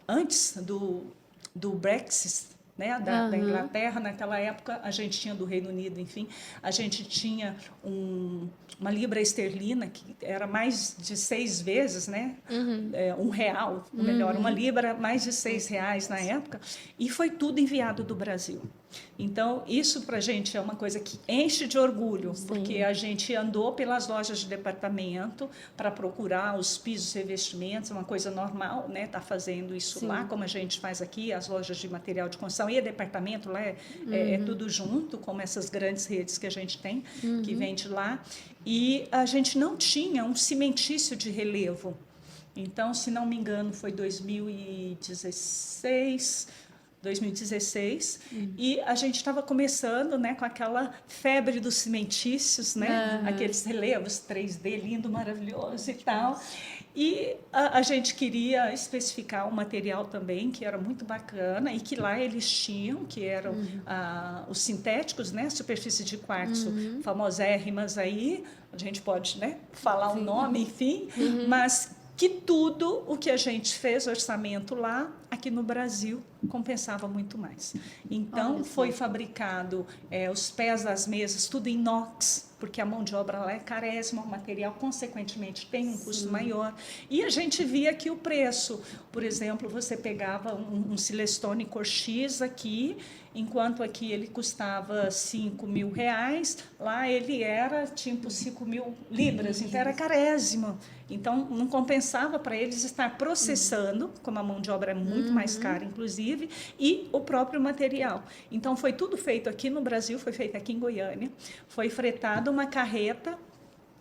antes do Brexit, né, da Inglaterra. Naquela época a gente tinha do Reino Unido, enfim, a gente tinha uma libra esterlina que era mais de 6 vezes, né, R$1, ou melhor, uma libra mais de R$6 na época, e foi tudo enviado do Brasil. Então, isso para a gente é uma coisa que enche de orgulho, porque a gente andou pelas lojas de departamento para procurar os pisos e revestimentos, uma coisa normal, né? Tá fazendo isso lá, como a gente faz aqui, as lojas de material de construção e departamento lá é tudo junto, como essas grandes redes que a gente tem, que vem de lá. E a gente não tinha um cimentício de relevo. Então, se não me engano, foi 2016, e a gente estava começando, né, com aquela febre dos cimentícios, né, aqueles relevos 3D lindo, maravilhoso e tal. E a gente queria especificar um material também que era muito bacana e que lá eles tinham, que eram os sintéticos, né, superfície de quartzo famosérrimas aí, a gente pode, né, falar o nome, enfim, mas que tudo o que a gente fez, orçamento lá, aqui no Brasil, compensava muito mais. Então, foi fabricado os pés das mesas, tudo em inox, porque a mão de obra lá é carésima, o material, consequentemente, tem um custo maior. E a gente via que o preço, por exemplo, você pegava um Silestone cor X aqui, enquanto aqui ele custava R$5.000, lá ele era tipo 5.000 libras, então era carésimo. Então, não compensava para eles estar processando, como a mão de obra é muito mais cara, inclusive, e o próprio material. Então, foi tudo feito aqui no Brasil, foi feito aqui em Goiânia, foi fretada uma carreta,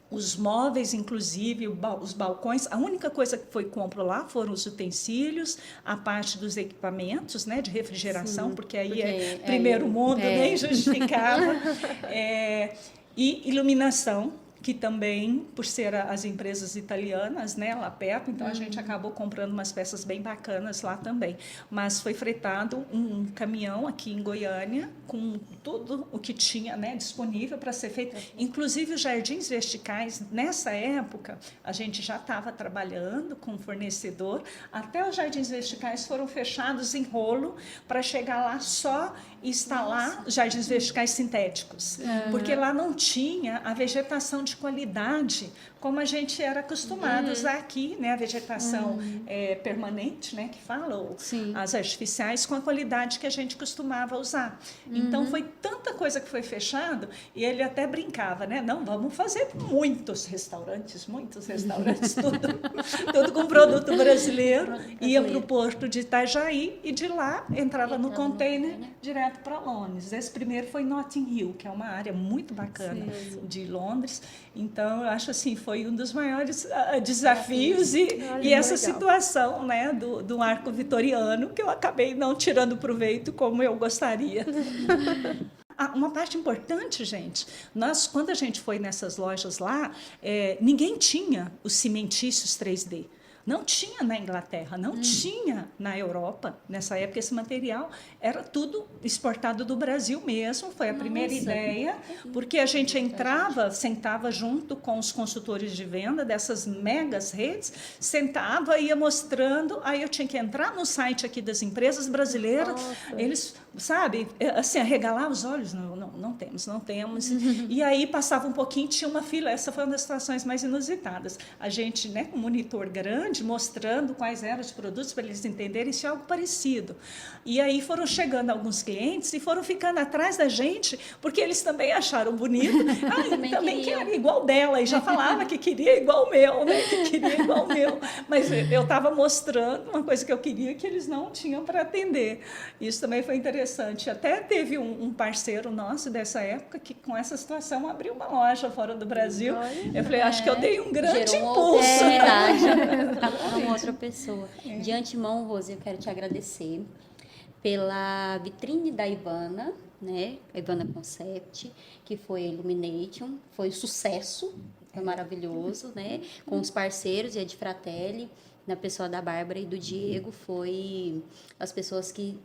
os móveis, inclusive, os balcões. A única coisa que foi compra lá foram os utensílios, a parte dos equipamentos, né, de refrigeração, porque aí primeiro mundo, nem justificava. E iluminação, que também, por ser as empresas italianas, né, lá perto, então a gente acabou comprando umas peças bem bacanas lá também. Mas foi fretado um caminhão aqui em Goiânia, com tudo o que tinha, né, disponível para ser feito. Inclusive, os jardins verticais, nessa época, a gente já estava trabalhando com o fornecedor, até os jardins verticais foram fechados em rolo para chegar lá só instalar jardins verticais sintéticos, porque lá não tinha a vegetação de qualidade como a gente era acostumado a usar aqui, né, a vegetação permanente, né, que fala, ou as artificiais, com a qualidade que a gente costumava usar. Então, foi tanta coisa que foi fechado, e ele até brincava, né, não, vamos fazer muitos restaurantes, tudo com produto brasileiro, ia para o porto de Itajaí, e de lá entrava no container direto para Londres. Esse primeiro foi Notting Hill, que é uma área muito bacana de Londres. Então, eu acho assim, foi um dos maiores desafios e essa situação, né, do arco vitoriano, que eu acabei não tirando proveito como eu gostaria. Uma parte importante, gente, quando a gente foi nessas lojas lá, ninguém tinha os cimentícios 3D. Não tinha na Inglaterra, não tinha na Europa. Nessa época, esse material era tudo exportado do Brasil mesmo. Foi a primeira ideia, porque a gente sentava junto com os consultores de venda dessas megas redes, sentava, ia mostrando, aí eu tinha que entrar no site aqui das empresas brasileiras, eles, sabe, assim, arregalar os olhos, não não temos, não temos. E aí passava um pouquinho, tinha uma fila, essa foi uma das situações mais inusitadas. A gente, né, com um monitor grande, mostrando quais eram os produtos para eles entenderem se é algo parecido. E aí foram chegando alguns clientes e foram ficando atrás da gente, porque eles também acharam bonito. Também queria igual dela, e já falava que queria igual o meu, né, que queria igual o meu. Mas eu estava mostrando uma coisa que eu queria que eles não tinham para atender. Isso também foi interessante. Até teve um parceiro nosso dessa época que, com essa situação, abriu uma loja fora do Brasil. Eu falei, acho que eu dei um grande impulso. A uma outra pessoa. De antemão, Rose, eu quero te agradecer pela vitrine da Ivana, né? A Ivana Concept, que foi a Illumination, foi um sucesso, foi maravilhoso, né? Com os parceiros e a de Fratelli, na pessoa da Bárbara e do Diego, foi as pessoas que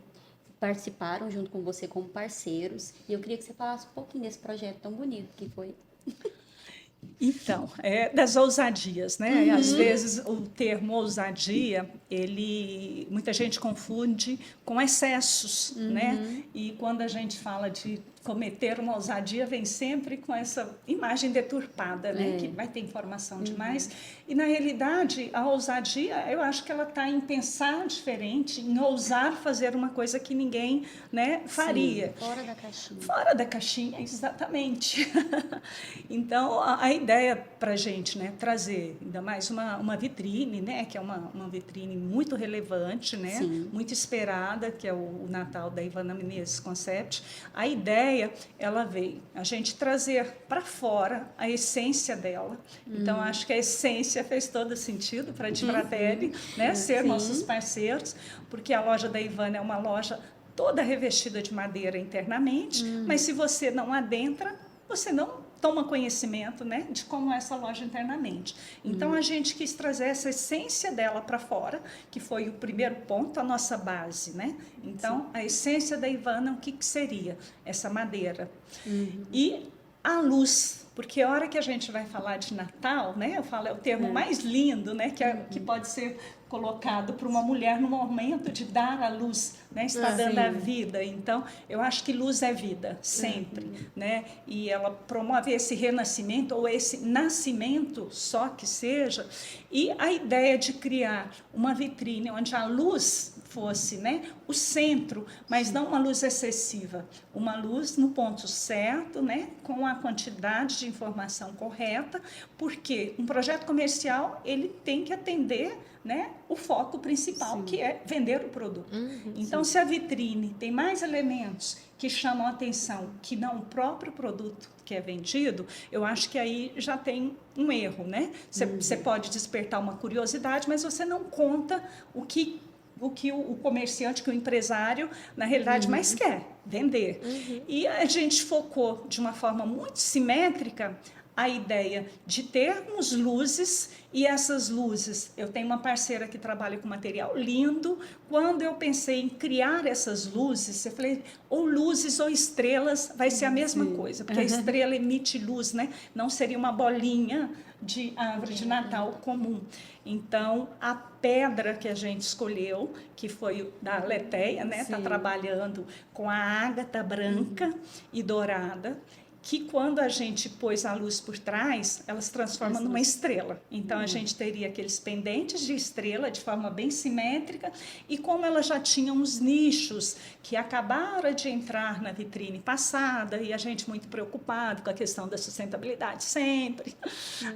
participaram junto com você como parceiros. E eu queria que você falasse um pouquinho desse projeto tão bonito que foi. Então, das ousadias, né? Às vezes o termo ousadia, muita gente confunde com excessos, né? E quando a gente fala de cometer uma ousadia, vem sempre com essa imagem deturpada, né? Que vai ter informação demais. E, na realidade, a ousadia, eu acho que ela está em pensar diferente, em ousar fazer uma coisa que ninguém, né, faria. Sim, fora da caixinha. Fora da caixinha, exatamente. Então, a ideia para a gente, né, trazer ainda mais uma vitrine, né, que é uma vitrine muito relevante, né, muito esperada, que é o Natal da Ivana Menezes Concept. A ideia, ela veio a gente trazer para fora a essência dela. Então, acho que a essência fez todo sentido para a Di Fratelli, né, ser nossos parceiros, porque a loja da Ivana é uma loja toda revestida de madeira internamente, mas se você não adentra, você não toma conhecimento, né, de como é essa loja internamente. Então, a gente quis trazer essa essência dela para fora, que foi o primeiro ponto, a nossa base, né? Então, a essência da Ivana, o que seria? Essa madeira. E a luz, porque a hora que a gente vai falar de Natal, né, eu falo, é o termo mais lindo, né, que pode ser colocado para uma mulher no momento de dar a luz, né, está dando a vida. Então, eu acho que luz é vida, sempre, né, e ela promove esse renascimento ou esse nascimento, só que seja, e a ideia de criar uma vitrine onde a luz fosse, né, o centro, mas não uma luz excessiva, uma luz no ponto certo, né, com a quantidade de informação correta, porque um projeto comercial ele tem que atender, né, o foco principal, que é vender o produto. Então, se a vitrine tem mais elementos que chamam a atenção que não o próprio produto que é vendido, eu acho que aí já tem um erro, né? Você pode despertar uma curiosidade, mas você não conta o que o comerciante, que o empresário, na realidade, mais quer, vender. E a gente focou de uma forma muito simétrica a ideia de termos luzes, e essas luzes, eu tenho uma parceira que trabalha com material lindo. Quando eu pensei em criar essas luzes, eu falei, ou luzes ou estrelas, vai ser a mesma coisa, porque a estrela emite luz, né? Não seria uma bolinha de árvore de Natal comum. Então, a pedra que a gente escolheu, que foi da Leteia, né? Está trabalhando com a ágata branca e dourada, que quando a gente pôs a luz por trás, ela se transforma numa estrela. Então, a gente teria aqueles pendentes de estrela de forma bem simétrica, e como ela já tinha uns nichos que acabaram de entrar na vitrine passada, e a gente muito preocupado com a questão da sustentabilidade sempre,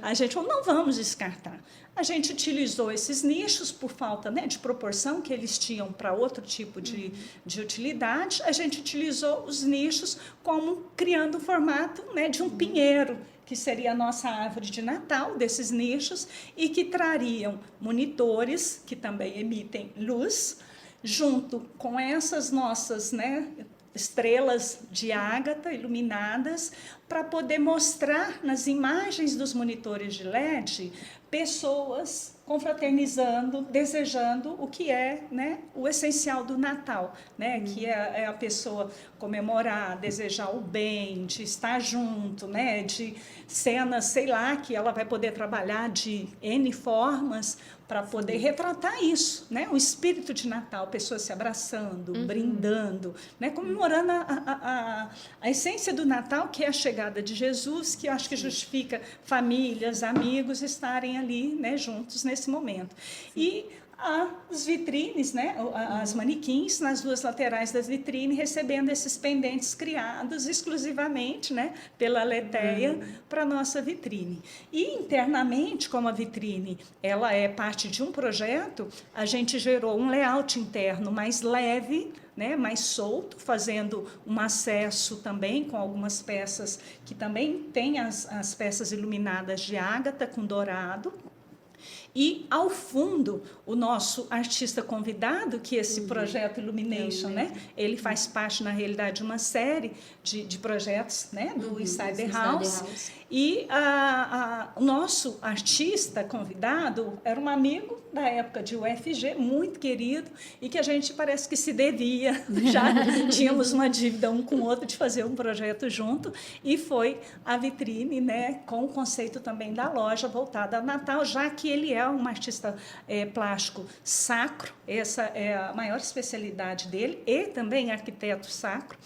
a gente falou, não vamos descartar. A gente utilizou esses nichos por falta, né, de proporção que eles tinham para outro tipo de utilidade. A gente utilizou os nichos como criando o formato, né, de um pinheiro, que seria a nossa árvore de Natal, desses nichos, e que trariam monitores, que também emitem luz, junto com essas nossas, né, estrelas de ágata iluminadas, para poder mostrar nas imagens dos monitores de LED pessoas confraternizando, desejando o que é, né, o essencial do Natal, né, que é a pessoa comemorar, desejar o bem, de estar junto, né, de cenas, sei lá, que ela vai poder trabalhar de N formas para poder retratar isso, né? O espírito de Natal, pessoas se abraçando, brindando, né? Comemorando a essência do Natal, que é a chegada de Jesus, que eu acho que justifica famílias, amigos estarem ali, né, juntos nesse momento. E as vitrines, né, as manequins nas duas laterais das vitrines, recebendo esses pendentes criados exclusivamente, né, pela Letéia para a nossa vitrine. E internamente, como a vitrine ela é parte de um projeto, a gente gerou um layout interno mais leve, né, mais solto, fazendo um acesso também com algumas peças que também tem as peças iluminadas de ágata com dourado. E, ao fundo, o nosso artista convidado, que esse projeto Illumination, né, ele faz parte, na realidade, de uma série de projetos, né, do Inside the House. E o nosso artista convidado era um amigo da época de UFG, muito querido, e que a gente parece que se devia, já tínhamos uma dívida um com o outro de fazer um projeto junto, e foi a vitrine, né, com o conceito também da loja voltada ao Natal, já que ele é um artista plástico sacro, essa é a maior especialidade dele, e também arquiteto sacro,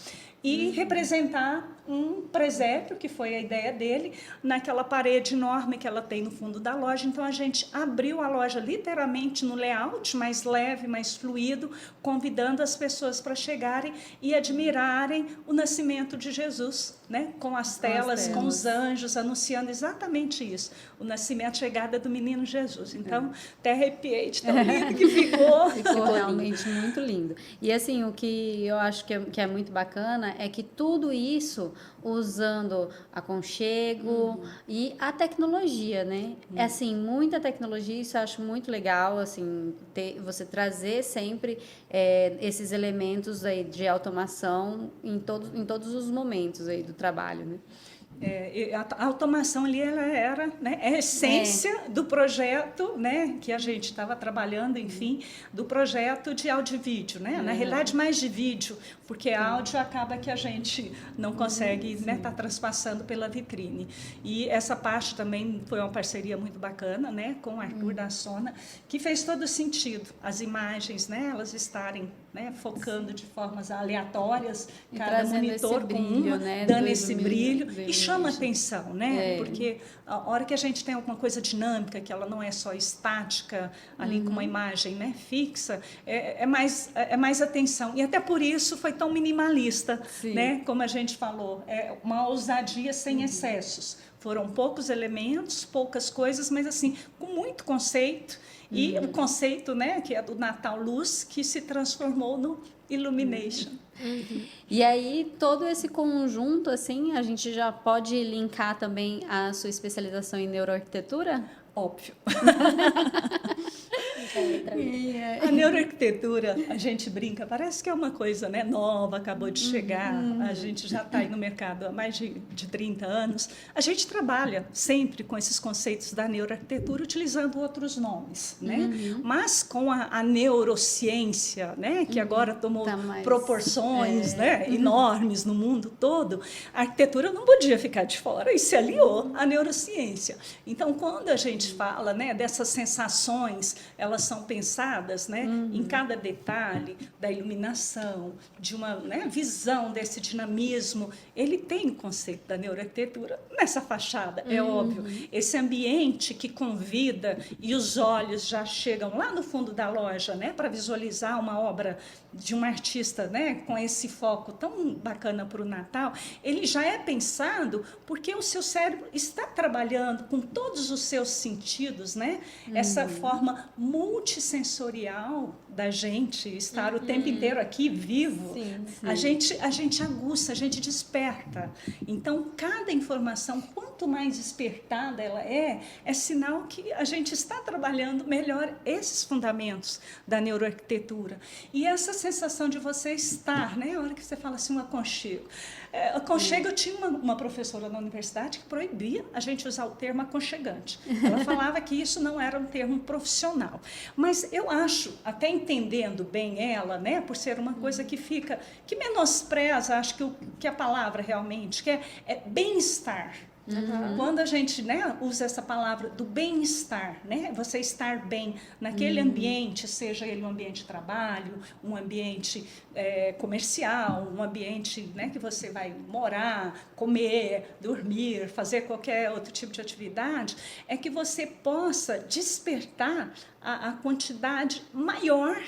e representar um presépio, que foi a ideia dele, naquela parede enorme que ela tem no fundo da loja. Então, a gente abriu a loja literalmente no layout, mais leve, mais fluido, convidando as pessoas para chegarem e admirarem o nascimento de Jesus, né? Com as telas, com os anjos, anunciando exatamente isso, o nascimento, a chegada do menino Jesus. Então, até arrepiei de tão lindo que ficou. Ficou realmente muito lindo. E assim, o que eu acho que é muito bacana é que tudo isso usando aconchego e a tecnologia, né? É assim, muita tecnologia, isso eu acho muito legal, assim, você trazer sempre esses elementos aí de automação em todos os momentos aí do trabalho, né? A automação ali ela era, né, a essência do projeto, né, que a gente estava trabalhando, enfim, do projeto de áudio e vídeo, né? Na realidade, mais de vídeo, porque áudio acaba que a gente não consegue, né, tá transpassando pela vitrine. E essa parte também foi uma parceria muito bacana, né, com o Arthur da Sona, que fez todo sentido. As imagens, né, elas estarem, né, focando de formas aleatórias, E cada trazendo monitor esse com brilho, uma, né, dando do esse brilho e chama Illumination. atenção, né? Porque a hora que a gente tem alguma coisa dinâmica, que ela não é só estática, ali com uma imagem, né, fixa, é mais atenção. E até por isso foi tão minimalista, né? Como a gente falou, é uma ousadia sem excessos. Foram poucos elementos, poucas coisas, mas assim, com muito conceito. E o conceito, né, que é do Natal Luz, que se transformou no Illumination. E aí, todo esse conjunto, assim, a gente já pode linkar também a sua especialização em neuroarquitetura? Óbvio. A neuroarquitetura, a gente brinca, parece que é uma coisa, né, nova, acabou de chegar, a gente já está aí no mercado há mais de 30 anos. A gente trabalha sempre com esses conceitos da neuroarquitetura, utilizando outros nomes, né? Mas com a neurociência, né, que agora tomou proporções né, enormes no mundo todo, a arquitetura não podia ficar de fora e se aliou à neurociência. Então, quando a gente fala, né, dessas sensações, elas são pensadas, né, em cada detalhe da iluminação, de uma, né, visão desse dinamismo. Ele tem o conceito da neuroarquitetura nessa fachada, é óbvio. Esse ambiente que convida e os olhos já chegam lá no fundo da loja, né, para visualizar uma obra de um artista, né, com esse foco tão bacana para o Natal, ele já é pensado porque o seu cérebro está trabalhando com todos os seus sentidos, né? Essa forma multissensorial da gente estar o tempo inteiro aqui vivo. Sim. A gente aguça, a gente desperta. Então, cada informação, quanto mais despertada ela é sinal que a gente está trabalhando melhor esses fundamentos da neuroarquitetura. E essa sensação de você estar, né? A hora que você fala assim, um aconchego. Aconchego, eu tinha uma professora na universidade que proibia a gente usar o termo aconchegante. Ela falava que isso não era um termo profissional. Mas eu acho, até entendendo bem ela, né, por ser uma coisa que fica, que menospreza, acho que a palavra realmente, que é bem-estar. Quando a gente, né, usa essa palavra do bem-estar, né, você estar bem naquele ambiente, seja ele um ambiente de trabalho, um ambiente comercial, um ambiente, né, que você vai morar, comer, dormir, fazer qualquer outro tipo de atividade, é que você possa despertar a quantidade maior,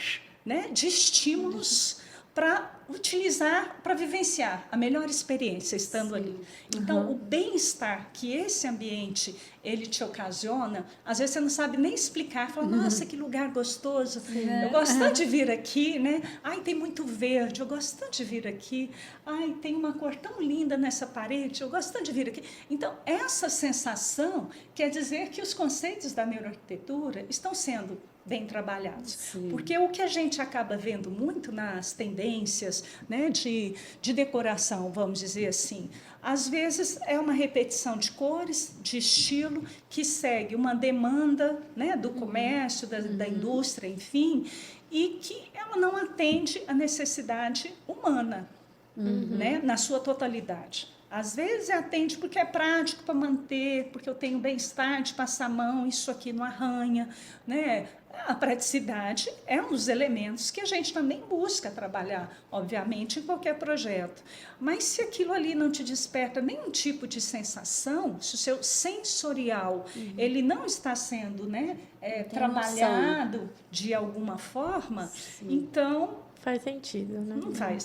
né, de estímulos para utilizar, para vivenciar a melhor experiência estando ali. Então, o bem-estar que esse ambiente ele te ocasiona, às vezes você não sabe nem explicar, fala, nossa, que lugar gostoso, eu gosto tanto de vir aqui, né? Ai, tem muito verde, eu gosto tanto de vir aqui, ai, tem uma cor tão linda nessa parede, eu gosto tanto de vir aqui. Então, essa sensação quer dizer que os conceitos da neuroarquitetura estão sendo bem trabalhados. Sim. Porque o que a gente acaba vendo muito nas tendências, né, de decoração, vamos dizer assim, às vezes é uma repetição de cores, de estilo, que segue uma demanda, né, do comércio, da indústria, enfim, e que ela não atende à necessidade humana, né, na sua totalidade. Às vezes atende porque é prático para manter, porque eu tenho bem-estar de passar a mão, isso aqui não arranha, né? A praticidade é um dos elementos que a gente também busca trabalhar, obviamente, em qualquer projeto. Mas se aquilo ali não te desperta nenhum tipo de sensação, se o seu sensorial ele não está sendo, né, trabalhado de alguma forma, então... Faz sentido, né?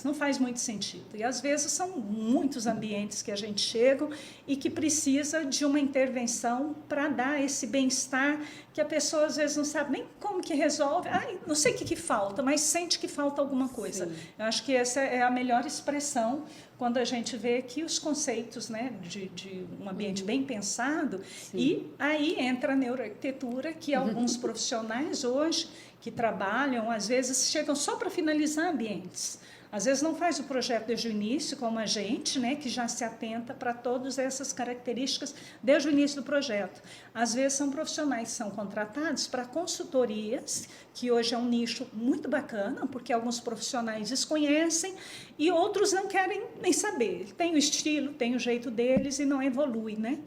Não faz muito sentido. E às vezes são muitos ambientes que a gente chega e que precisa de uma intervenção para dar esse bem-estar que a pessoa às vezes não sabe nem como que resolve. Ai, não sei o que falta, mas sente que falta alguma coisa. Sim. Eu acho que essa é a melhor expressão quando a gente vê que os conceitos, né, de um ambiente bem pensado. Sim. E aí entra a neuroarquitetura, que alguns profissionais hoje que trabalham, às vezes, chegam só para finalizar ambientes. Às vezes não faz o projeto desde o início, como a gente, né, que já se atenta para todas essas características desde o início do projeto. Às vezes são profissionais que são contratados para consultorias, que hoje é um nicho muito bacana, porque alguns profissionais desconhecem e outros não querem nem saber. Tem o estilo, tem o jeito deles e não evolui, né?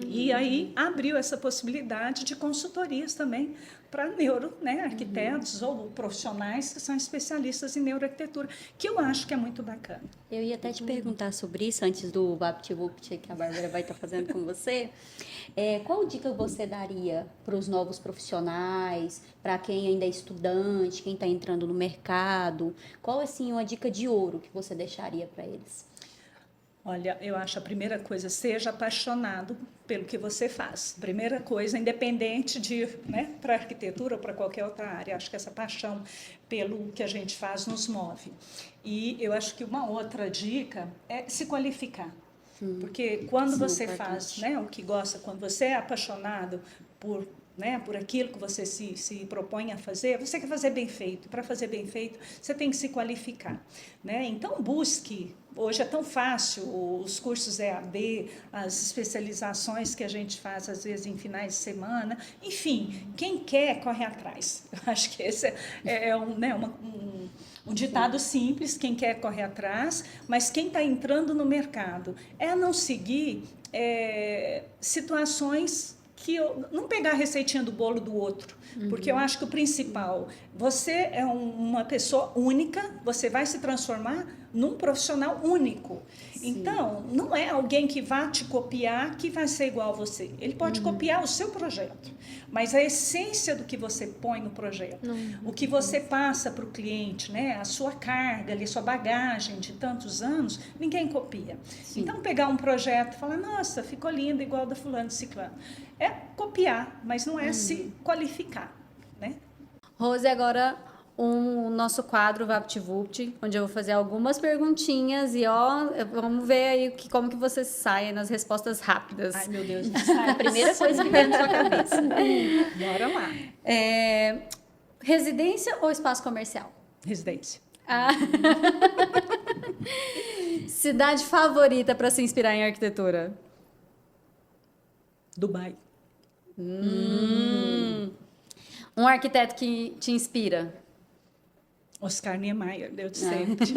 E aí abriu essa possibilidade de consultorias também para arquitetos ou profissionais que são especialistas em neuroarquitetura, que eu acho que é muito bacana. Eu ia até te perguntar sobre isso antes do VaptVupt que a Bárbara vai estar fazendo com você. Qual dica você daria para os novos profissionais, para quem ainda é estudante, quem está entrando no mercado? Qual, assim, uma dica de ouro que você deixaria para eles? Olha, eu acho a primeira coisa, seja apaixonado pelo que você faz. Primeira coisa, independente de, né, para arquitetura ou para qualquer outra área. Acho que essa paixão pelo que a gente faz nos move. E eu acho que uma outra dica é se qualificar. Porque quando você faz, né, o que gosta, quando você é apaixonado por, né, por aquilo que você se propõe a fazer, você quer fazer bem feito. Para fazer bem feito, você tem que se qualificar, né? Então, busque. Hoje é tão fácil, os cursos EAD, as especializações que a gente faz, às vezes, em finais de semana. Enfim, quem quer, corre atrás. Eu acho que esse é um ditado simples, quem quer, corre atrás, mas quem está entrando no mercado é não seguir situações que não pegar a receitinha do bolo do outro, porque eu acho que o principal, você é uma pessoa única, você vai se transformar num profissional único. Sim. Então, não é alguém que vai te copiar que vai ser igual a você. Ele pode copiar o seu projeto, mas a essência do que você põe no projeto, o que você passa para o cliente, né, a sua carga, a sua bagagem de tantos anos, ninguém copia. Sim. Então, pegar um projeto e falar, nossa, ficou lindo igual da fulano de ciclano. É copiar, mas não é se qualificar, né? Rose, agora o nosso quadro VaptVupt, onde eu vou fazer algumas perguntinhas e vamos ver aí como que você sai nas respostas rápidas. Ai, meu Deus. A primeira coisa que vem na sua cabeça. Bora lá. Residência ou espaço comercial? Residência. Cidade favorita para se inspirar em arquitetura? Dubai. Um arquiteto que te inspira? Oscar Niemeyer, Deus de sempre.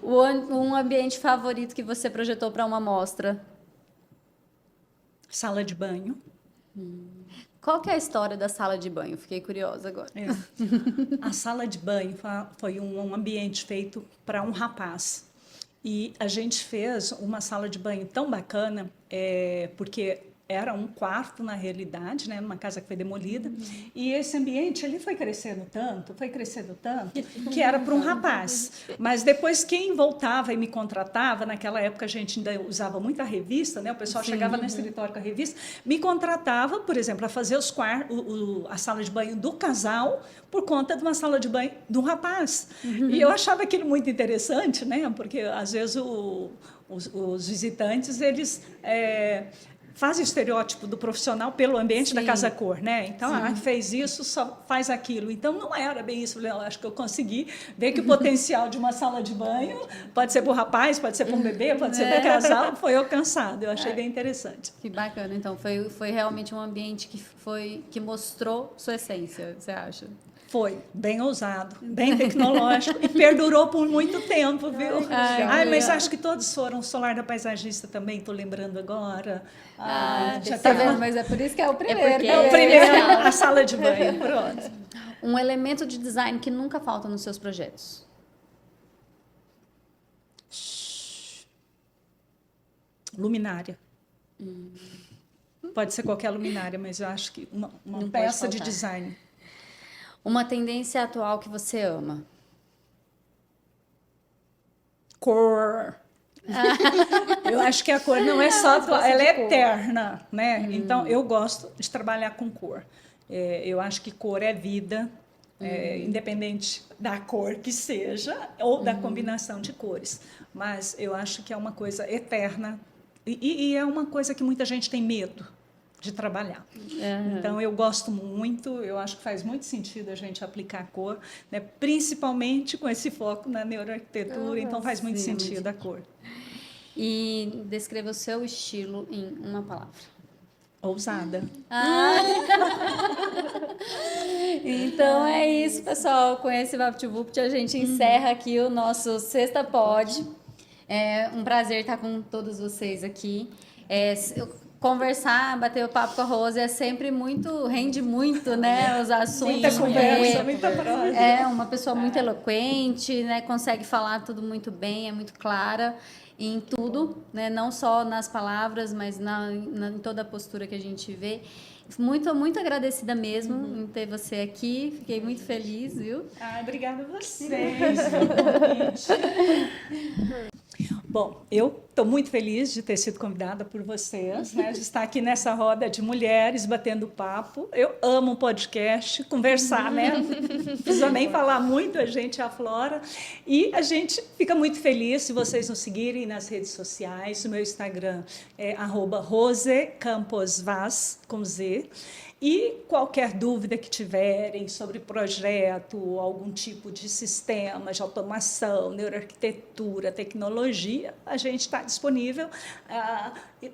Um ambiente favorito que você projetou para uma mostra? Sala de banho. Qual que é a história da sala de banho? Fiquei curiosa agora. A sala de banho foi um ambiente feito para um rapaz. E a gente fez uma sala de banho tão bacana, porque era um quarto, na realidade, né, numa casa que foi demolida. E esse ambiente ele foi crescendo tanto, que era para um rapaz. Mas depois, quem voltava e me contratava, naquela época a gente ainda usava muito a revista, né, o pessoal chegava no escritório com a revista, me contratava, por exemplo, a fazer a sala de banho do casal por conta de uma sala de banho de um rapaz. E eu achava aquilo muito interessante, né, porque às vezes os visitantes, eles fazem o estereótipo do profissional pelo ambiente da Casa Cor, né? Então, fez isso, só faz aquilo. Então, não era bem isso. Eu acho que eu consegui ver que o potencial de uma sala de banho pode ser para o rapaz, pode ser para um bebê, pode ser para o casal, foi alcançado. Eu achei bem interessante. Que bacana. Então, foi realmente um ambiente que mostrou sua essência, você acha? Foi bem ousado, bem tecnológico e perdurou por muito tempo, viu? Mas acho que todos foram. Solar da Paisagista também, estou lembrando agora. Já tá vendo? Mas é por isso que é o primeiro. É o primeiro, a sala de banho, pronto. Um elemento de design que nunca falta nos seus projetos. Luminária. Pode ser qualquer luminária, mas eu acho que uma Não peça pode de faltar. design. Uma tendência atual que você ama. Cor. Eu acho que a cor não é só atual, ela é eterna, né? Então, eu gosto de trabalhar com cor. Eu acho que cor é vida, independente da cor que seja ou da combinação de cores. Mas eu acho que é uma coisa eterna e é uma coisa que muita gente tem medo de trabalhar. Então, eu gosto muito, eu acho que faz muito sentido a gente aplicar a cor, né? Principalmente com esse foco na neuroarquitetura, então faz muito sentido a cor. E descreva o seu estilo em uma palavra. Ousada. Então é isso, pessoal. Com esse VaptVupt a gente encerra aqui o nosso Sexta Pod. É um prazer estar com todos vocês aqui. Conversar, bater o papo com a Rose é sempre rende muito, né? Os assuntos. Muita conversa, muita prosa. É uma pessoa muito eloquente, né? Consegue falar tudo muito bem, é muito clara em tudo, né? Não só nas palavras, mas em toda a postura que a gente vê. Muito, muito agradecida mesmo em ter você aqui. Fiquei muito feliz, viu? Obrigada a vocês. Bom, eu estou muito feliz de ter sido convidada por vocês, né, de estar aqui nessa roda de mulheres batendo papo. Eu amo podcast, conversar, né? Não precisa nem falar muito, a gente aflora. E a gente fica muito feliz se vocês nos seguirem nas redes sociais. O meu Instagram é @rosecamposvaz, com Z. E qualquer dúvida que tiverem sobre projeto, algum tipo de sistema de automação, neuroarquitetura, tecnologia, a gente está disponível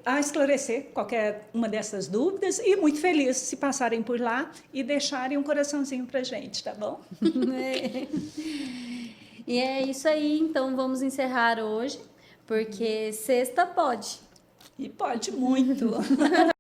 a esclarecer qualquer uma dessas dúvidas e muito feliz se passarem por lá e deixarem um coraçãozinho para a gente, tá bom? E é isso aí, então vamos encerrar hoje, porque sexta pode. E pode muito.